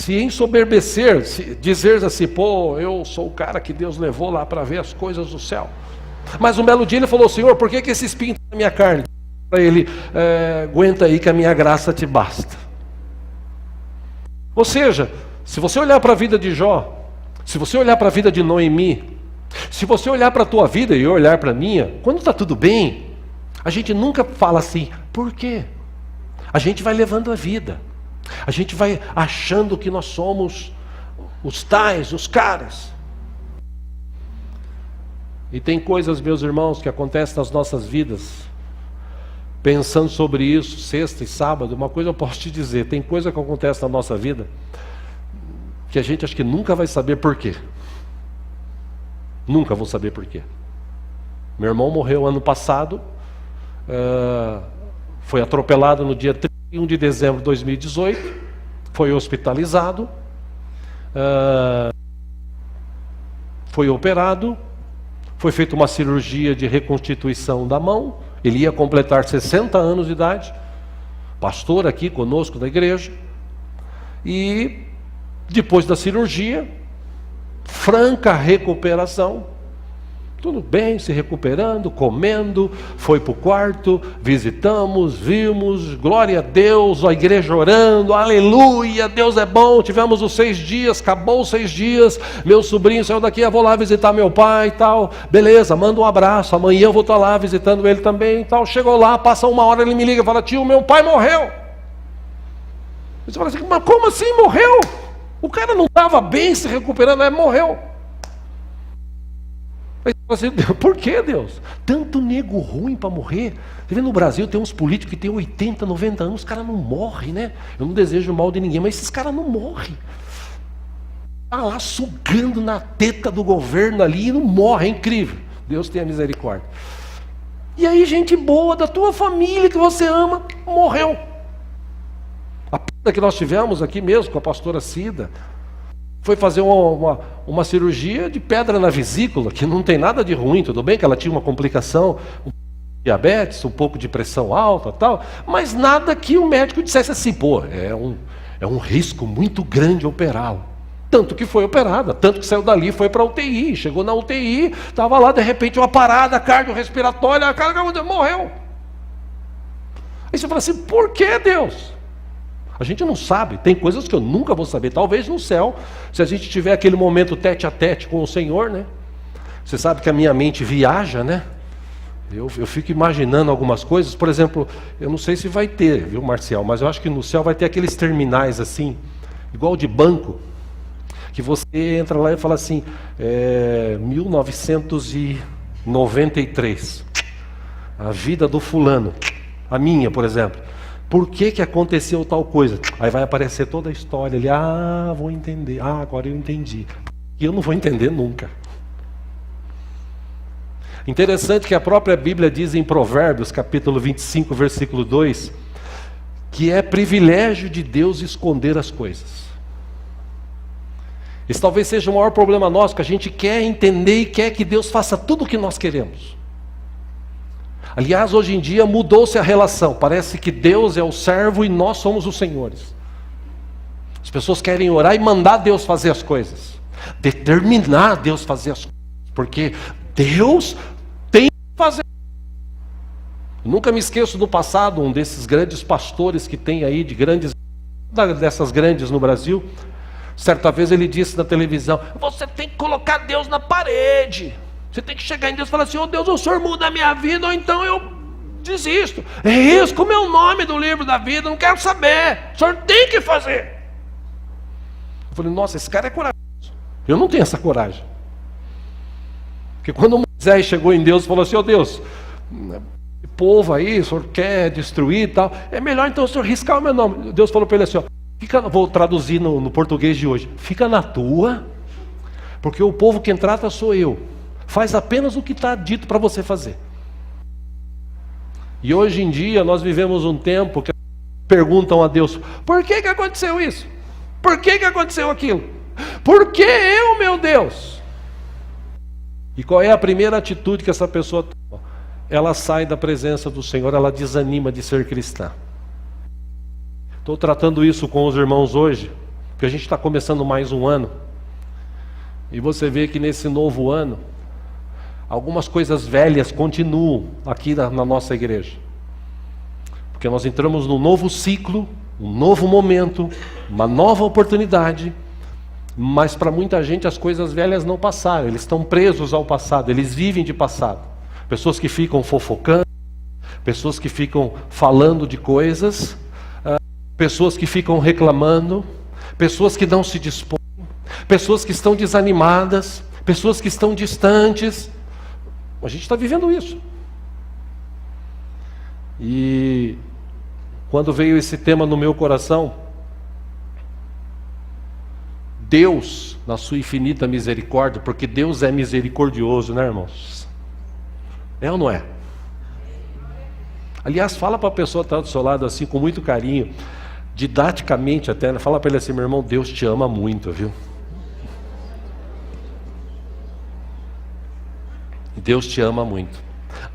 ensoberbecer, dizer assim: pô, eu sou o cara que Deus levou lá para ver as coisas do céu. Mas um belo dia ele falou: Senhor, por que esse espinho está na minha carne? Para ele: aguenta aí que a minha graça te basta. Ou seja, se você olhar para a vida de Jó, se você olhar para a vida de Noemi, se você olhar para a tua vida e eu olhar para a minha, quando está tudo bem, a gente nunca fala assim: por quê? A gente vai levando a vida, a gente vai achando que nós somos os tais, os caras. E tem coisas, meus irmãos, que acontecem nas nossas vidas. Pensando sobre isso, sexta e sábado, uma coisa eu posso te dizer: tem coisa que acontece na nossa vida que a gente acho que nunca vai saber por quê. Nunca vou saber por quê. Meu irmão morreu ano passado, foi atropelado no dia 31 de dezembro de 2018, foi hospitalizado, foi operado, foi feita uma cirurgia de reconstituição da mão. Ele ia completar 60 anos de idade, pastor aqui conosco da igreja, e depois da cirurgia, franca recuperação, tudo bem, se recuperando, comendo, foi para o quarto, visitamos, vimos, glória a Deus, a igreja orando, aleluia, Deus é bom, tivemos os 6 dias, acabou os 6 dias, meu sobrinho saiu daqui, eu vou lá visitar meu pai e tal, beleza, manda um abraço, amanhã eu vou estar lá visitando ele também e tal. Chegou lá, passa 1 hora, ele me liga e fala: tio, meu pai morreu. Você fala assim: mas como assim morreu? O cara não estava bem se recuperando, morreu. Aí você fala assim: por que, Deus? Tanto nego ruim para morrer. Você vê, no Brasil tem uns políticos que têm 80, 90 anos, os caras não morrem, né? Eu não desejo mal de ninguém, mas esses caras não morrem. Está lá sugando na teta do governo ali e não morre, é incrível. Deus tenha misericórdia. E aí gente boa da tua família que você ama, morreu. A perda que nós tivemos aqui mesmo com a pastora Cida, foi fazer uma cirurgia de pedra na vesícula, que não tem nada de ruim, tudo bem que ela tinha uma complicação, diabetes, um pouco de pressão alta tal, mas nada que o médico dissesse assim: pô, é um risco muito grande operá-lo. Tanto que foi operada, tanto que saiu dali, foi para a UTI, chegou na UTI, estava lá, de repente uma parada cardiorrespiratória, a cara morreu. Aí você fala assim: por que, Deus? A gente não sabe, tem coisas que eu nunca vou saber. Talvez no céu, se a gente tiver aquele momento tete a tete com o Senhor, né? Você sabe que a minha mente viaja, né? Eu fico imaginando algumas coisas. Por exemplo, eu não sei se vai ter, viu, Marcial? Mas eu acho que no céu vai ter aqueles terminais assim, igual de banco, que você entra lá e fala assim: 1993, a vida do fulano, a minha, por exemplo. Por que aconteceu tal coisa? Aí vai aparecer toda a história ali. Ah, vou entender. Ah, agora eu entendi. E eu não vou entender nunca. Interessante que a própria Bíblia diz em Provérbios, capítulo 25, versículo 2, que é privilégio de Deus esconder as coisas. Esse talvez seja o maior problema nosso, que a gente quer entender e quer que Deus faça tudo o que nós queremos. Aliás, hoje em dia mudou-se a relação, parece que Deus é o servo e nós somos os senhores. As pessoas querem orar e mandar Deus fazer as coisas, determinar Deus fazer as coisas, porque Deus tem que fazer. Eu nunca me esqueço do passado, um desses grandes pastores que tem aí, dessas grandes no Brasil, certa vez ele disse na televisão: você tem que colocar Deus na parede, você tem que chegar em Deus e falar assim: oh Deus, o Senhor muda a minha vida, ou então eu desisto, risco o meu nome do livro da vida, não quero saber, o Senhor tem que fazer. Eu falei: nossa, esse cara é corajoso. Eu não tenho essa coragem. Porque quando Moisés chegou em Deus e falou assim: ó Deus, esse povo aí, o Senhor quer destruir e tal, é melhor então o Senhor riscar o meu nome. Deus falou para ele assim: ó, vou traduzir no português de hoje, fica na tua, porque o povo quem trata sou eu, faz apenas o que está dito para você fazer. E hoje em dia nós vivemos um tempo que perguntam a Deus: por que aconteceu isso? Por que aconteceu aquilo? Por que eu, meu Deus? E qual é a primeira atitude que essa pessoa toma? Ela sai da presença do Senhor, ela desanima de ser cristã. Estou tratando isso com os irmãos hoje, porque a gente está começando mais um ano. E você vê que nesse novo ano, algumas coisas velhas continuam aqui na nossa igreja. Porque nós entramos num novo ciclo, um novo momento, uma nova oportunidade. Mas para muita gente as coisas velhas não passaram, eles estão presos ao passado, eles vivem de passado. Pessoas que ficam fofocando, pessoas que ficam falando de coisas, pessoas que ficam reclamando, pessoas que não se dispõem, pessoas que estão desanimadas, pessoas que estão distantes. A gente está vivendo isso. E quando veio esse tema no meu coração, Deus, na sua infinita misericórdia, porque Deus é misericordioso, né, irmãos? É ou não é? Aliás, fala para a pessoa que está do seu lado assim, com muito carinho, didaticamente até, né? Fala para ele assim: meu irmão, Deus te ama muito, viu? Deus te ama muito.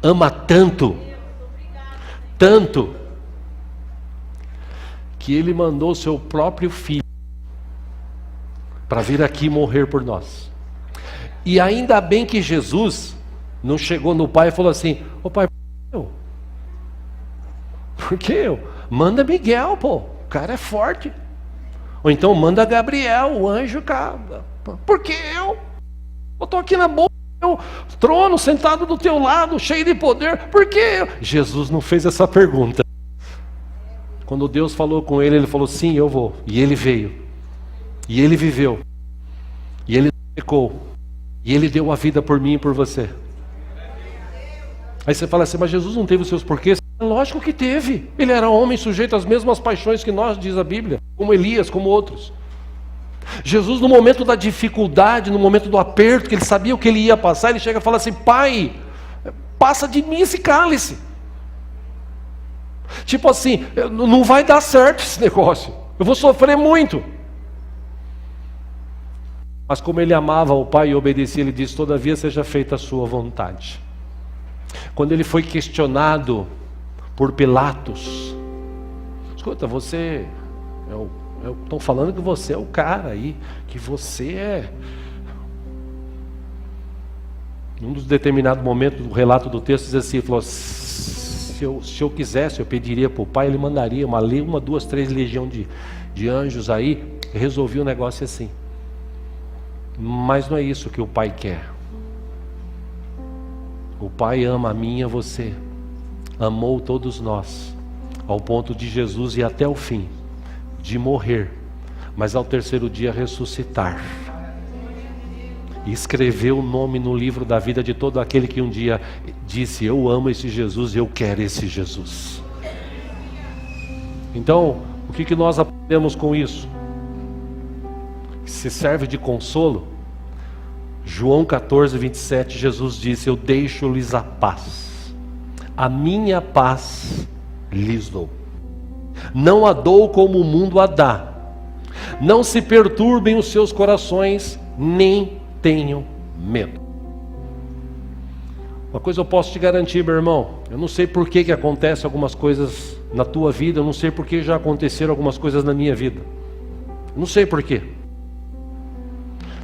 Ama tanto, tanto, que Ele mandou o seu próprio Filho para vir aqui morrer por nós. E ainda bem que Jesus não chegou no Pai e falou assim: ô Pai, por que eu? Manda Miguel, pô, o cara é forte. Ou então manda Gabriel, o anjo, cara. Por que eu? Eu estou aqui na boca do teu trono, sentado do teu lado, cheio de poder. Por que eu? Jesus não fez essa pergunta. Quando Deus falou com ele, ele falou: sim, eu vou. E ele veio. E ele viveu, e ele pecou, e ele deu a vida por mim e por você. Aí você fala assim: mas Jesus não teve os seus porquês? Lógico que teve. Ele era homem sujeito às mesmas paixões que nós, diz a Bíblia, como Elias, como outros. Jesus, no momento da dificuldade, no momento do aperto, que ele sabia o que ele ia passar, ele chega e fala assim: Pai, passa de mim esse cálice. Tipo assim, não vai dar certo esse negócio, eu vou sofrer muito. Mas como ele amava o Pai e obedecia, ele disse: todavia seja feita a sua vontade. Quando ele foi questionado por Pilatos: escuta, você estão falando que você é o cara aí, que você é... Num determinado momento do relato do texto diz assim, ele falou: se eu quisesse, eu pediria para o Pai, ele mandaria uma, 2, 3 legião de anjos aí, resolvia o negócio assim. Mas não é isso que o Pai quer. O Pai ama a mim e a você, amou todos nós, ao ponto de Jesus ir até o fim, de morrer, mas ao terceiro dia ressuscitar, e escrever o nome no livro da vida de todo aquele que um dia disse: eu amo esse Jesus, eu quero esse Jesus. Então, o que nós aprendemos com isso? Se serve de consolo, João 14, 27, Jesus disse: eu deixo-lhes a paz, a minha paz lhes dou. Não a dou como o mundo a dá. Não se perturbem os seus corações, nem tenham medo. Uma coisa eu posso te garantir, meu irmão, eu não sei por que acontecem algumas coisas na tua vida, eu não sei por que já aconteceram algumas coisas na minha vida. Não sei por quê.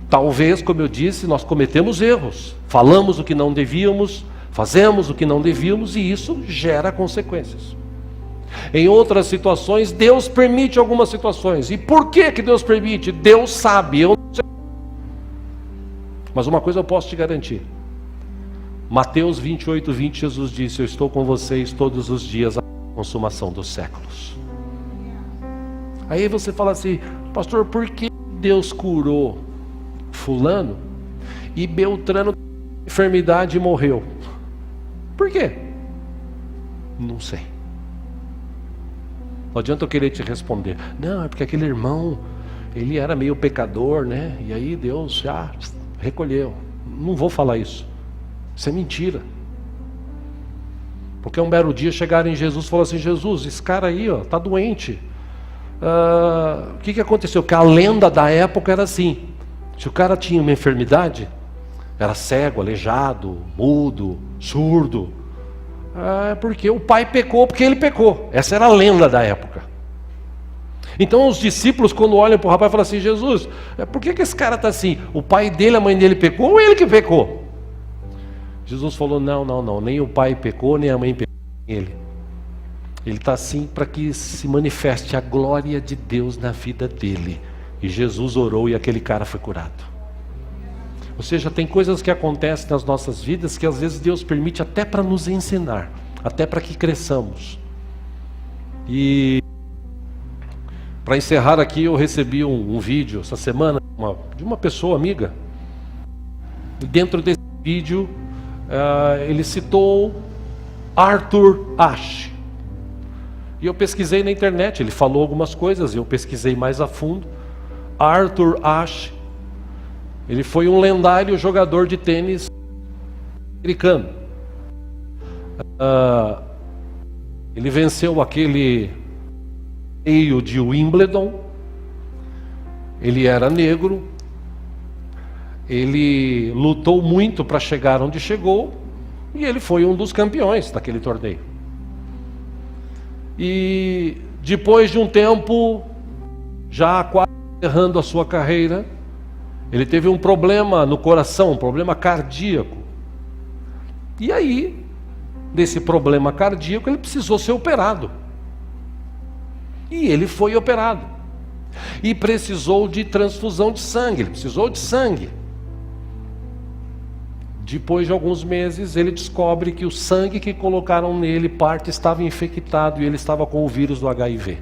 Talvez, como eu disse, nós cometemos erros, falamos o que não devíamos, fazemos o que não devíamos, e isso gera consequências. Em outras situações, Deus permite algumas situações. E por que Deus permite? Deus sabe, eu não sei. Mas uma coisa eu posso te garantir. Mateus 28, 20, Jesus disse: eu estou com vocês todos os dias até a consumação dos séculos. Aí você fala assim: pastor, por que Deus curou fulano e Beltrano teve enfermidade e morreu? Por quê? Não sei. Não adianta eu querer te responder. Não, é porque aquele irmão, ele era meio pecador, né? E aí Deus já recolheu. Não vou falar isso. Isso é mentira. Porque um belo dia chegaram em Jesus e falaram assim: Jesus, esse cara aí está doente. O que aconteceu? Porque a lenda da época era assim: se o cara tinha uma enfermidade, era cego, aleijado, mudo, surdo, porque o pai pecou, porque ele pecou. Essa era a lenda da época. Então os discípulos, quando olham para o rapaz, falam assim: Jesus, por que esse cara está assim? O pai dele, a mãe dele pecou, ou ele que pecou? Jesus falou: não, nem o pai pecou, nem a mãe pecou, nem ele. Ele está assim para que se manifeste a glória de Deus na vida dele. E Jesus orou e aquele cara foi curado. Ou seja, tem coisas que acontecem nas nossas vidas que às vezes Deus permite até para nos ensinar, até para que cresçamos. E para encerrar aqui, eu recebi um vídeo essa semana de uma pessoa amiga. E dentro desse vídeo, ele citou Arthur Ashe. E eu pesquisei na internet, ele falou algumas coisas, eu pesquisei mais a fundo. Arthur Ashe, ele foi um lendário jogador de tênis americano. Ele venceu aquele torneio de Wimbledon. Ele era negro. Ele lutou muito para chegar onde chegou. E ele foi um dos campeões daquele torneio. E depois de um tempo, já quase encerrando a sua carreira, ele teve um problema no coração, um problema cardíaco. E aí, desse problema cardíaco, ele precisou ser operado. E ele foi operado. E precisou de transfusão de sangue, ele precisou de sangue. Depois de alguns meses, ele descobre que o sangue que colocaram nele, parte estava infectado e ele estava com o vírus do HIV.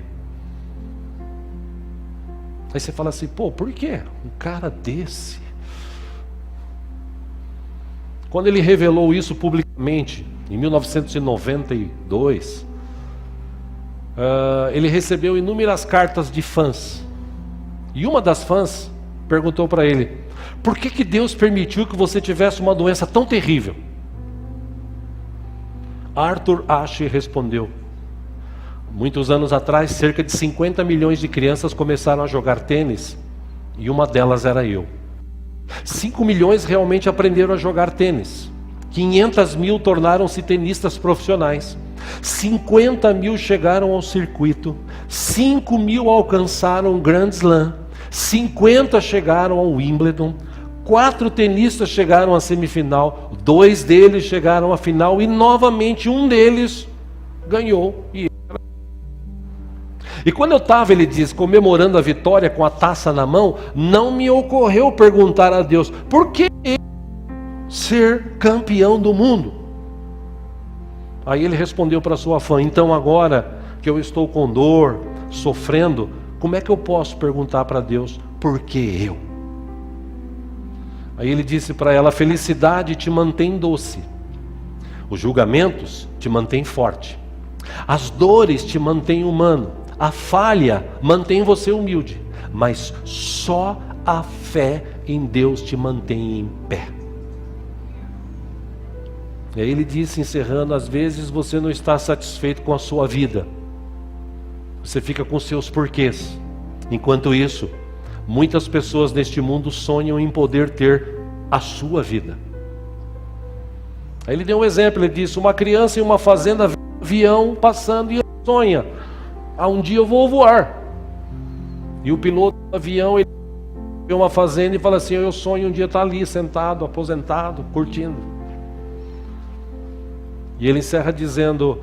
Aí você fala assim: pô, por quê? Um cara desse. Quando ele revelou isso publicamente, em 1992, ele recebeu inúmeras cartas de fãs. E uma das fãs perguntou para ele: por que Deus permitiu que você tivesse uma doença tão terrível? Arthur Ashe respondeu: muitos anos atrás, cerca de 50 milhões de crianças começaram a jogar tênis, e uma delas era eu. 5 milhões realmente aprenderam a jogar tênis. 500 mil tornaram-se tenistas profissionais. 50 mil chegaram ao circuito. 5 mil alcançaram o Grand Slam. 50 chegaram ao Wimbledon. 4 tenistas chegaram à semifinal. 2 deles chegaram à final. E novamente um deles ganhou. E quando eu estava, ele diz, comemorando a vitória com a taça na mão, não me ocorreu perguntar a Deus: por que eu ser campeão do mundo? Aí ele respondeu para sua fã: então agora que eu estou com dor, sofrendo, como é que eu posso perguntar para Deus por que eu? Aí ele disse para ela: a felicidade te mantém doce, os julgamentos te mantêm forte, as dores te mantêm humano, a falha mantém você humilde, mas só a fé em Deus te mantém em pé. E aí ele disse, encerrando, às vezes você não está satisfeito com a sua vida. Você fica com seus porquês. Enquanto isso, muitas pessoas neste mundo sonham em poder ter a sua vida. Aí ele deu um exemplo, ele disse, uma criança em uma fazenda vê um avião passando e sonha, um dia eu vou voar. E o piloto do avião, ele vê uma fazenda e fala assim, eu sonho um dia estar ali, sentado, aposentado, curtindo. E ele encerra dizendo,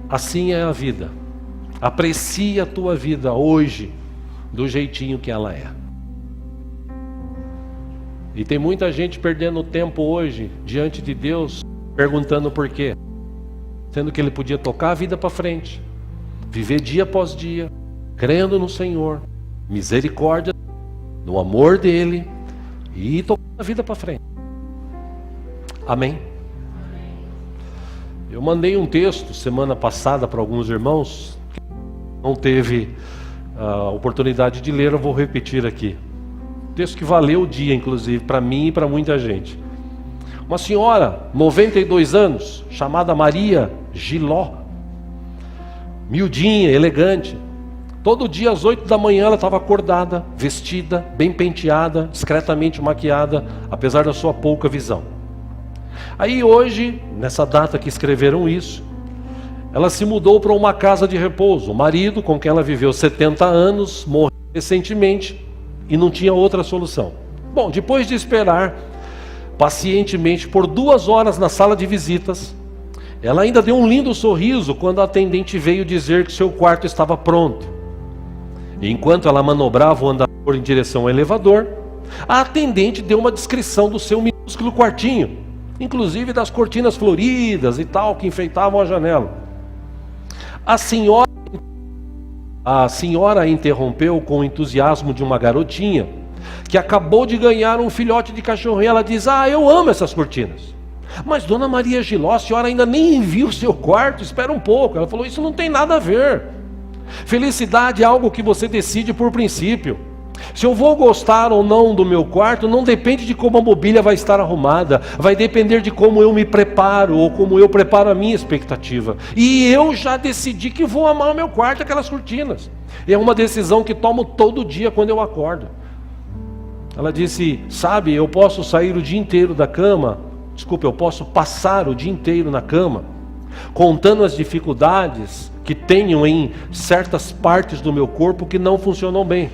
assim é a vida. Aprecie a tua vida hoje, do jeitinho que ela é. E tem muita gente perdendo tempo hoje, diante de Deus, perguntando por quê. Sendo que ele podia tocar a vida para frente, viver dia após dia, crendo no Senhor, misericórdia, no amor dele, e tocar a vida para frente. Amém? Eu mandei um texto semana passada para alguns irmãos, que não teve a oportunidade de ler, eu vou repetir aqui. Texto que valeu o dia, inclusive, para mim e para muita gente. Uma senhora, 92 anos, chamada Maria Giló, miudinha, elegante. Todo dia às 8 da manhã ela estava acordada, vestida, bem penteada, discretamente maquiada, apesar da sua pouca visão. Aí hoje, nessa data que escreveram isso, ela se mudou para uma casa de repouso. O marido, com quem ela viveu 70 anos, morreu recentemente e não tinha outra solução. Bom, depois de esperar pacientemente por 2 horas na sala de visitas, ela ainda deu um lindo sorriso quando a atendente veio dizer que seu quarto estava pronto. E enquanto ela manobrava o andador em direção ao elevador, a atendente deu uma descrição do seu minúsculo quartinho, inclusive das cortinas floridas e tal, que enfeitavam a janela. A senhora a interrompeu com o entusiasmo de uma garotinha, que acabou de ganhar um filhote de cachorro, e ela diz, eu amo essas cortinas. Mas dona Maria Giló, a senhora ainda nem viu o seu quarto, espera um pouco. Ela falou, isso não tem nada a ver. Felicidade é algo que você decide por princípio. Se eu vou gostar ou não do meu quarto, não depende de como a mobília vai estar arrumada, vai depender de como eu me preparo, ou como eu preparo a minha expectativa. E eu já decidi que vou amar o meu quarto, aquelas cortinas. É uma decisão que tomo todo dia quando eu acordo. Ela disse, sabe, eu posso sair o dia inteiro da cama, eu posso passar o dia inteiro na cama, contando as dificuldades que tenho em certas partes do meu corpo que não funcionam bem.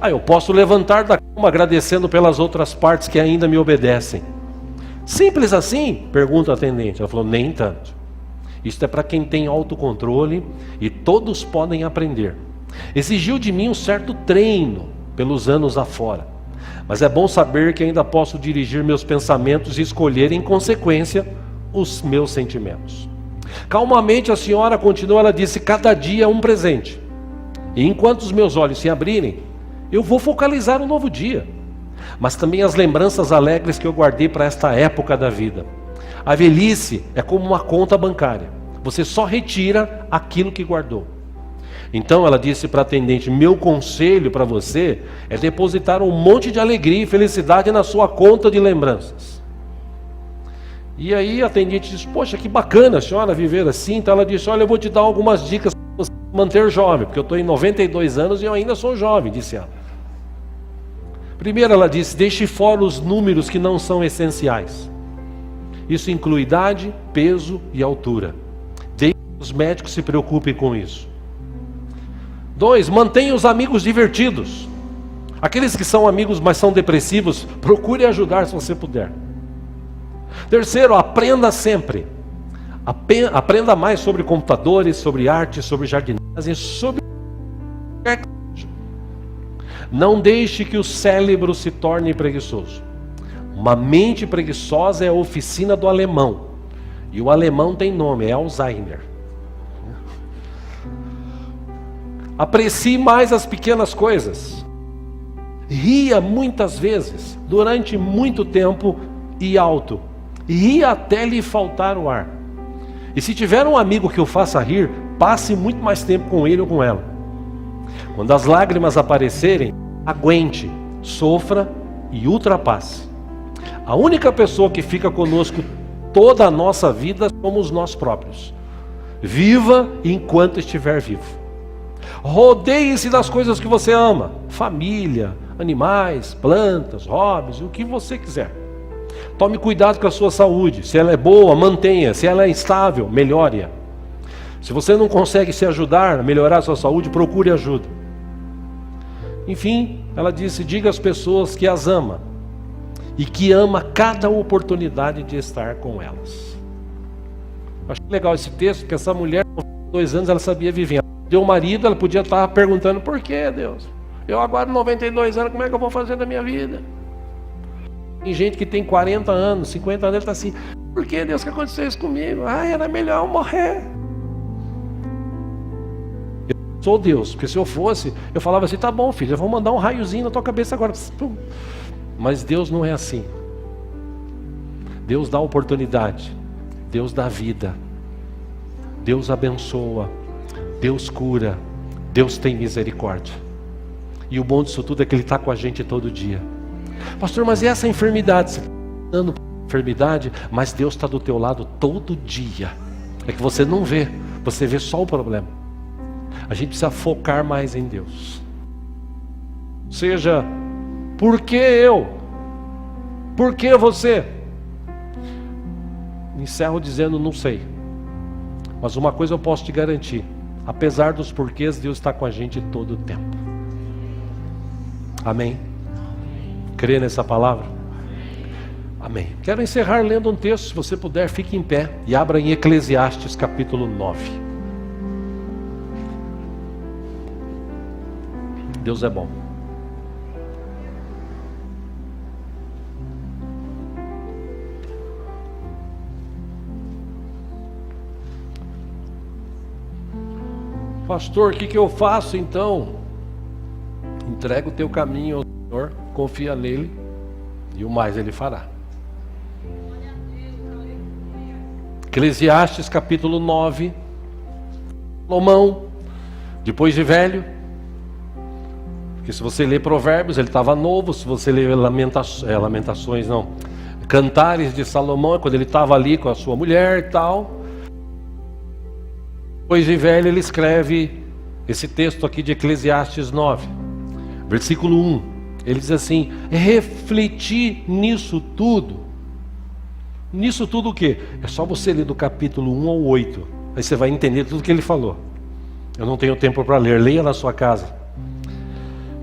Eu posso levantar da cama agradecendo pelas outras partes que ainda me obedecem. Simples assim? Pergunta a atendente. Ela falou, nem tanto. Isto é para quem tem autocontrole e todos podem aprender. Exigiu de mim um certo treino pelos anos afora. Mas é bom saber que ainda posso dirigir meus pensamentos e escolher em consequência os meus sentimentos. Calmamente a senhora continuou, ela disse, cada dia é um presente. E enquanto os meus olhos se abrirem, eu vou focalizar um novo dia, mas também as lembranças alegres que eu guardei para esta época da vida. A velhice é como uma conta bancária, você só retira aquilo que guardou. Então ela disse para a atendente, meu conselho para você é depositar um monte de alegria e felicidade na sua conta de lembranças. E aí a atendente disse, poxa, que bacana a senhora viver assim. Então ela disse, olha, eu vou te dar algumas dicas para você manter jovem, porque eu estou em 92 anos e eu ainda sou jovem, disse ela. Primeiro ela disse, deixe fora os números que não são essenciais. Isso inclui idade, peso e altura. Deixe que os médicos se preocupem com isso. 2, mantenha os amigos divertidos. Aqueles que são amigos, mas são depressivos, procure ajudar se você puder. 3, aprenda sempre. Aprenda mais sobre computadores, sobre arte, sobre jardinagem, sobre... Não deixe que o cérebro se torne preguiçoso. Uma mente preguiçosa é a oficina do alemão. E o alemão tem nome, é Alzheimer. Aprecie mais as pequenas coisas. Ria muitas vezes, durante muito tempo e alto. Ria até lhe faltar o ar. E se tiver um amigo que o faça rir, passe muito mais tempo com ele ou com ela. Quando as lágrimas aparecerem, aguente, sofra e ultrapasse. A única pessoa que fica conosco toda a nossa vida somos nós próprios. Viva enquanto estiver vivo. Rodeie-se das coisas que você ama: família, animais, plantas, hobbies, o que você quiser. Tome cuidado com a sua saúde. Se ela é boa, mantenha. Se ela é instável, melhore-a. Se você não consegue se ajudar a melhorar a sua saúde, procure ajuda. Enfim, ela disse: diga às pessoas que as ama e que ama cada oportunidade de estar com elas. Acho legal esse texto, porque essa mulher, com 2 anos, ela sabia viver. Deu um marido, ela podia estar perguntando: por que, Deus? Eu agora 92 anos, como é que eu vou fazer da minha vida? Tem gente que tem 40 anos, 50 anos, ele está assim: por que, Deus, que aconteceu isso comigo? Era melhor eu morrer. Eu sou Deus, porque se eu fosse, eu falava assim: tá bom, filho, eu vou mandar um raiozinho na tua cabeça agora. Mas Deus não é assim. Deus dá oportunidade, Deus dá vida, Deus abençoa, Deus cura, Deus tem misericórdia. E o bom disso tudo é que Ele está com a gente todo dia. Pastor, mas e essa enfermidade? Você está dando enfermidade, mas Deus está do teu lado todo dia. É que você não vê, você vê só o problema. A gente precisa focar mais em Deus. Seja, por que eu? Por que você? Encerro dizendo: não sei. Mas uma coisa eu posso te garantir: apesar dos porquês, Deus está com a gente todo o tempo. Amém? Crê nessa palavra? Amém. Quero encerrar lendo um texto. Se você puder, fique em pé e abra em Eclesiastes capítulo 9. Deus é bom. Pastor, o que eu faço então? Entrega o teu caminho ao Senhor, confia nele e o mais Ele fará. Eclesiastes capítulo 9. Salomão, depois de velho, porque se você ler Provérbios, ele estava novo. Se você ler Cantares de Salomão, é quando ele estava ali com a sua mulher e tal. Depois de velho, ele escreve esse texto aqui de Eclesiastes 9, versículo 1. Ele diz assim: refleti nisso tudo. Nisso tudo o quê? É só você ler do capítulo 1 ao 8. Aí você vai entender tudo que ele falou. Eu não tenho tempo para ler, leia na sua casa.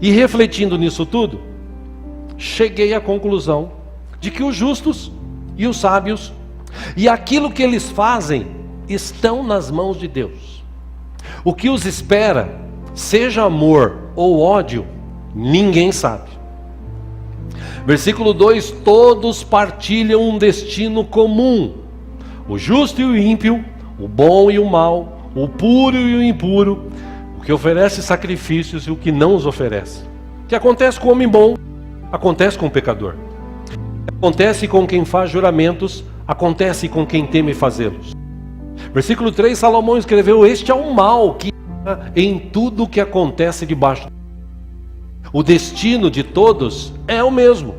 E refletindo nisso tudo, cheguei à conclusão de que os justos e os sábios e aquilo que eles fazem estão nas mãos de Deus. O que os espera, seja amor ou ódio, ninguém sabe. Versículo 2: todos partilham um destino comum. O justo e o ímpio, o bom e o mal, o puro e o impuro, o que oferece sacrifícios e o que não os oferece. O que acontece com o homem bom, acontece com o pecador. Acontece com quem faz juramentos, acontece com quem teme fazê-los. Versículo 3, Salomão escreveu: este é o mal que há em tudo o que acontece debaixo. O destino de todos é o mesmo.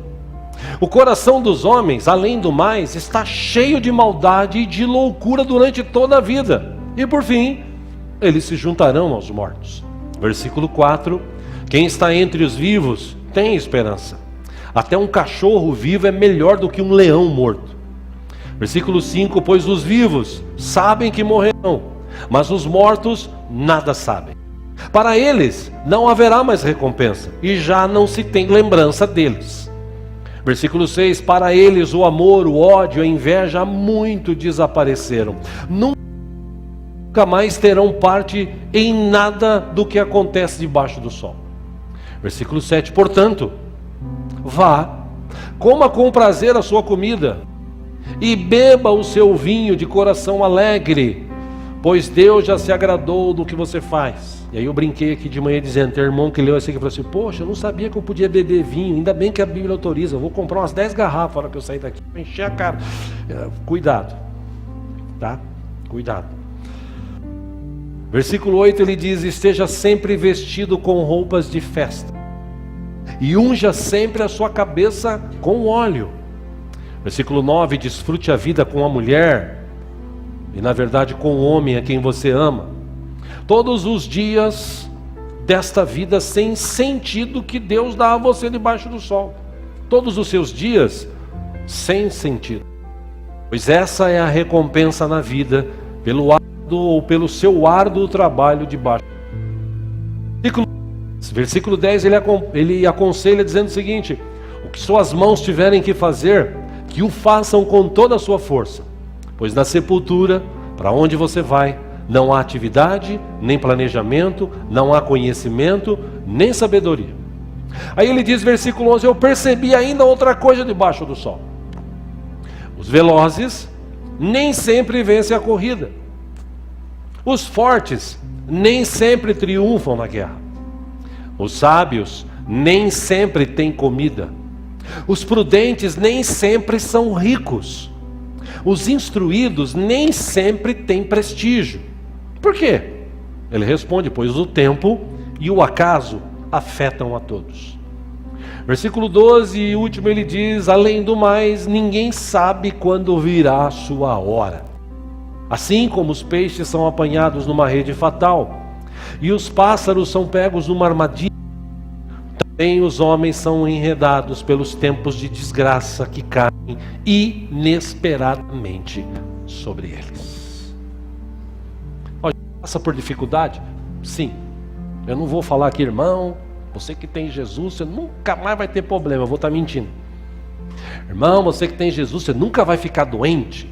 O coração dos homens, além do mais, está cheio de maldade e de loucura durante toda a vida. E por fim, eles se juntarão aos mortos. Versículo 4, quem está entre os vivos tem esperança. Até um cachorro vivo é melhor do que um leão morto. Versículo 5, pois os vivos sabem que morrerão, mas os mortos nada sabem. Para eles não haverá mais recompensa, e já não se tem lembrança deles. Versículo 6, para eles o amor, o ódio, a inveja muito desapareceram. Nunca mais terão parte em nada do que acontece debaixo do sol. Versículo 7, portanto, vá, coma com prazer a sua comida, e beba o seu vinho de coração alegre, pois Deus já se agradou do que você faz. E aí eu brinquei aqui de manhã dizendo, tem irmão que leu assim que falou assim: poxa, eu não sabia que eu podia beber vinho, ainda bem que a Bíblia autoriza, eu vou comprar umas 10 garrafas na hora que eu sair daqui, para encher a cara. Cuidado, tá? Cuidado. Versículo 8 ele diz: esteja sempre vestido com roupas de festa, e unja sempre a sua cabeça com óleo. Versículo 9, desfrute a vida com a mulher, e na verdade com o homem a quem você ama, todos os dias desta vida sem sentido que Deus dá a você debaixo do sol. Todos os seus dias sem sentido. Pois essa é a recompensa na vida pelo seu árduo trabalho debaixo. Versículo 10, ele aconselha dizendo o seguinte: o que suas mãos tiverem que fazer, que o façam com toda a sua força, pois na sepultura, para onde você vai, não há atividade, nem planejamento, não há conhecimento, nem sabedoria. Aí ele diz, versículo 11, eu percebi ainda outra coisa debaixo do sol. Os velozes nem sempre vencem a corrida. Os fortes nem sempre triunfam na guerra. Os sábios nem sempre têm comida. Os prudentes nem sempre são ricos. Os instruídos nem sempre têm prestígio. Por quê? Ele responde, pois o tempo e o acaso afetam a todos. Versículo 12 e último ele diz, além do mais, ninguém sabe quando virá a sua hora. Assim como os peixes são apanhados numa rede fatal, e os pássaros são pegos numa armadilha, também os homens são enredados pelos tempos de desgraça que caem inesperadamente sobre eles. Passa por dificuldade? Sim. Eu não vou falar aqui, irmão, você que tem Jesus, você nunca mais vai ter problema, eu vou estar mentindo. Irmão, você que tem Jesus, você nunca vai ficar doente.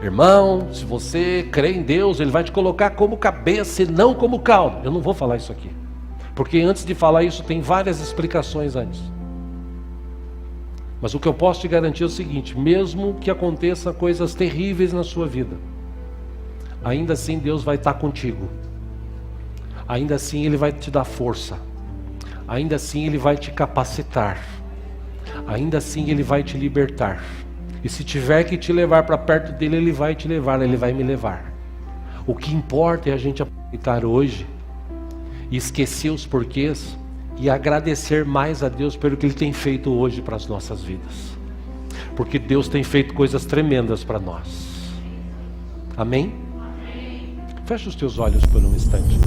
Irmão, se você crê em Deus, Ele vai te colocar como cabeça e não como cauda. Eu não vou falar isso aqui, porque antes de falar isso tem várias explicações antes. Mas o que eu posso te garantir é o seguinte, mesmo que aconteça coisas terríveis na sua vida, ainda assim Deus vai estar contigo. Ainda assim Ele vai te dar força. Ainda assim Ele vai te capacitar. Ainda assim Ele vai te libertar. E se tiver que te levar para perto dele, Ele vai te levar, Ele vai me levar. O que importa é a gente aproveitar hoje e esquecer os porquês e agradecer mais a Deus pelo que Ele tem feito hoje para as nossas vidas. Porque Deus tem feito coisas tremendas para nós. Amém? Fecha os teus olhos por um instante.